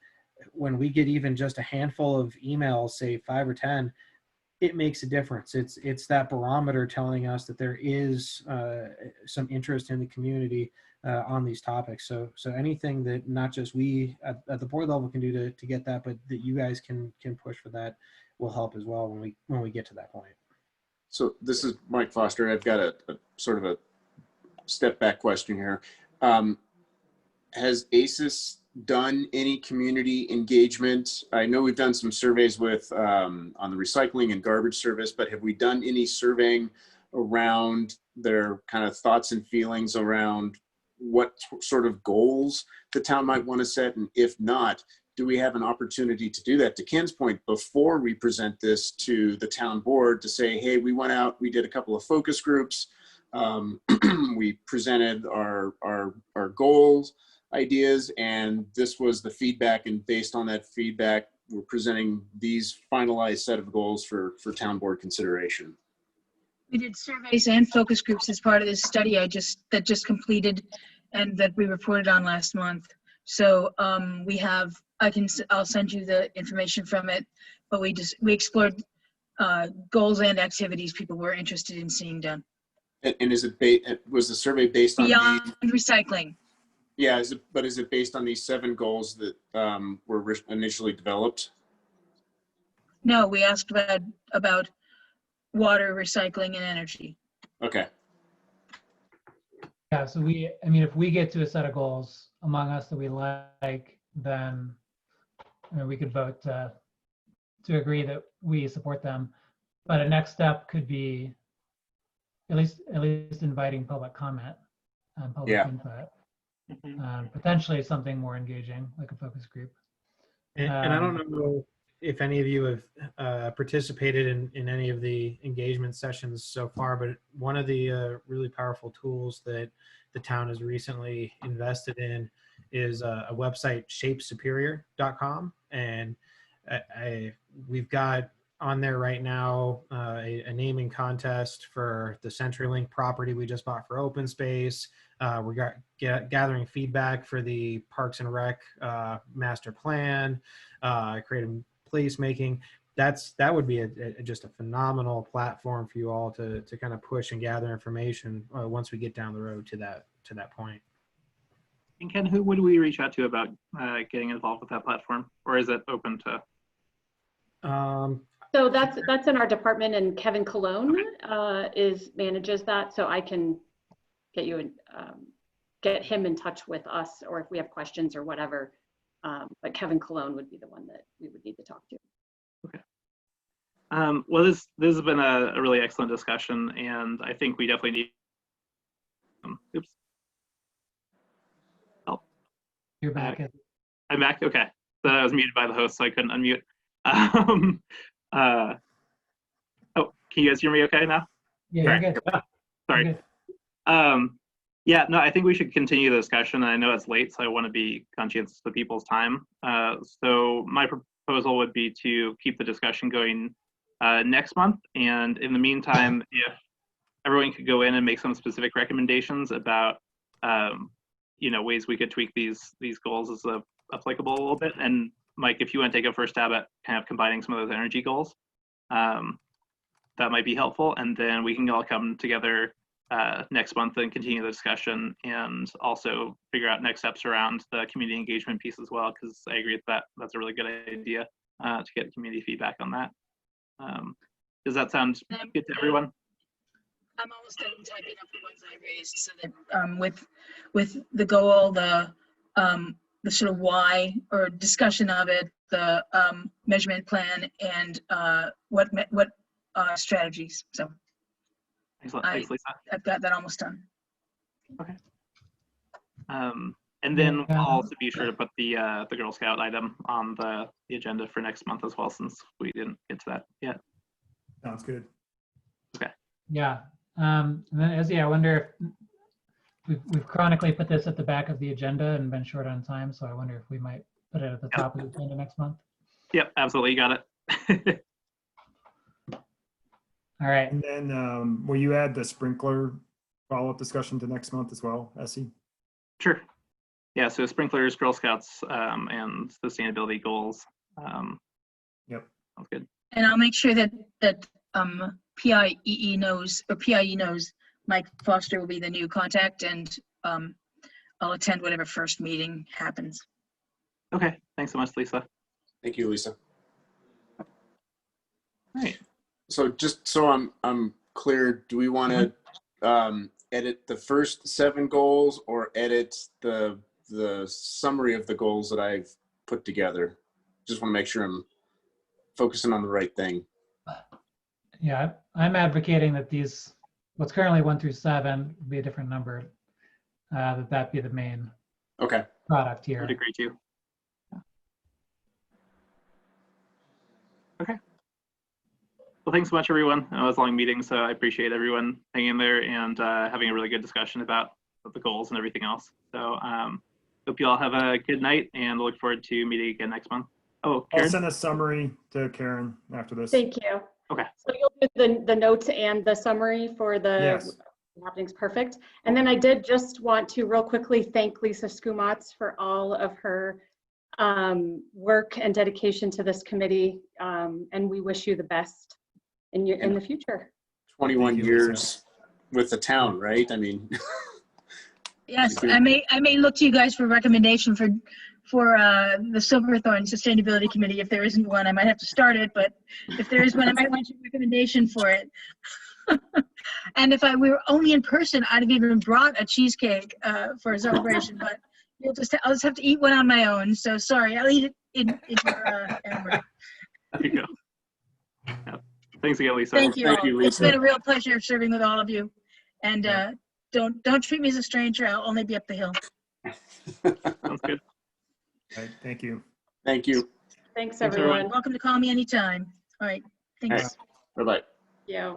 when we get even just a handful of emails, say 5 or 10, it makes a difference. It's that barometer telling us that there is some interest in the community on these topics. So anything that not just we at the board level can do to get that, but that you guys can push for that will help as well when we get to that point. So this is Mike Foster. I've got a sort of a step back question here. Has ACES done any community engagement? I know we've done some surveys with on the recycling and garbage service, but have we done any surveying around their kind of thoughts and feelings around what sort of goals the town might want to set? And if not, do we have an opportunity to do that, to Ken's point, before we present this to the town board to say, hey, we went out, we did a couple of focus groups, we presented our goals, ideas, and this was the feedback, and based on that feedback, we're presenting these finalized set of goals for town board consideration. We did surveys and focus groups as part of this study that just completed and that we reported on last month. So I'll send you the information from it, but we explored goals and activities people were interested in seeing done. And was the survey based on Beyond recycling? Yeah, is it based on these 7 goals that were initially developed? No, we asked about water, recycling, and energy. Okay. Yeah, so if we get to a set of goals among us that we like, then we could vote to agree that we support them. But a next step could be at least inviting public comment and public input. Potentially something more engaging, like a focus group. And I don't know if any of you have participated in any of the engagement sessions so far, but one of the really powerful tools that the town has recently invested in is a website, shapesuperior.com. And we've got on there right now a naming contest for the CenturyLink property we just bought for open space. We're gathering feedback for the Parks and Rec master plan, creative placemaking. That would be just a phenomenal platform for you all to kind of push and gather information once we get down the road to that point. And Ken, who would we reach out to about getting involved with that platform, or is it open to? So that's in our department, and Kevin Cologne manages that. So I can get you get him in touch with us, or if we have questions or whatever. But Kevin Cologne would be the one that we would need to talk to. Okay. Well, this has been a really excellent discussion, and I think we definitely need. Oops. Oh. You're back. I'm back. Okay. So I was muted by the host, so I couldn't unmute. Oh, can you guys hear me okay now? Yeah, you're good. Sorry. You're good. Yeah, no, I think we should continue the discussion. I know it's late, so I want to be conscientious of people's time. So my proposal would be to keep the discussion going next month. And in the meantime, if everyone could go in and make some specific recommendations about, ways we could tweak these goals as applicable a little bit. And Mike, if you want to take a first stab at kind of combining some of those energy goals, that might be helpful. And then we can all come together next month and continue the discussion, and also figure out next steps around the community engagement piece as well, because I agree with that. That's a really good idea to get community feedback on that. Does that sound good to everyone? I'm almost done typing up the ones I raised, so that with the goal, the sort of why or discussion of it, the measurement plan, and what strategies. So Excellent. Thanks, Lisa. I've got that almost done. Okay. And then I'll also be sure to put the Girl Scout item on the agenda for next month as well, since we didn't get to that yet. Sounds good. Okay. Yeah. And then Izzy, I wonder if we've chronically put this at the back of the agenda and been short on time, so I wonder if we might put it at the top of the agenda next month. Yep, absolutely, you got it. All right. And then will you add the sprinkler follow-up discussion to next month as well, Essie? Sure. Yeah, so sprinklers, Girl Scouts, and sustainability goals. Yep. Sounds good. And I'll make sure that PIE knows Mike Foster will be the new contact, and I'll attend whatever first meeting happens. Okay, thanks so much, Lisa. Thank you, Lisa. All right. So just so I'm clear, do we want to edit the first 7 goals, or edit the summary of the goals that I've put together? Just want to make sure I'm focusing on the right thing. Yeah, I'm advocating that what's currently 1 through 7 be a different number, that be the main product here. I would agree too. Yeah. Okay. Well, thanks so much, everyone. It was a long meeting, so I appreciate everyone hanging in there and having a really good discussion about the goals and everything else. So hope you all have a good night, and look forward to meeting again next month. Oh, I'll Karen? send a summary to Karen after this. Thank you. Okay. So you'll do the notes and the summary for the Yes. happenings. Perfect. And then I did just want to real quickly thank Lisa Skumatz for all of her work and dedication to this committee. And we wish you the best in the future. 21 Thank you, years Lisa. with the town, right? I mean, Yes, I may look to you guys for recommendation for the Silverthorne Sustainability Committee. If there isn't one, I might have to start it, but if there is one, I might want your recommendation for it. And if we were only in person, I'd have even brought a cheesecake for a celebration, but I'll just have to eat one on my own. So sorry, I'll eat it in your Amber. There you go. Yep. Thanks again, Lisa. Thank you. Thank all. you, It's Lisa. been a real pleasure serving with all of you. And don't treat me as a stranger. I'll only be up the hill. Sounds good. All right, thank you. Thank you. Thanks, Thanks, everyone. everyone. Welcome to call me anytime. All right. Thanks. Bye-bye. Yeah.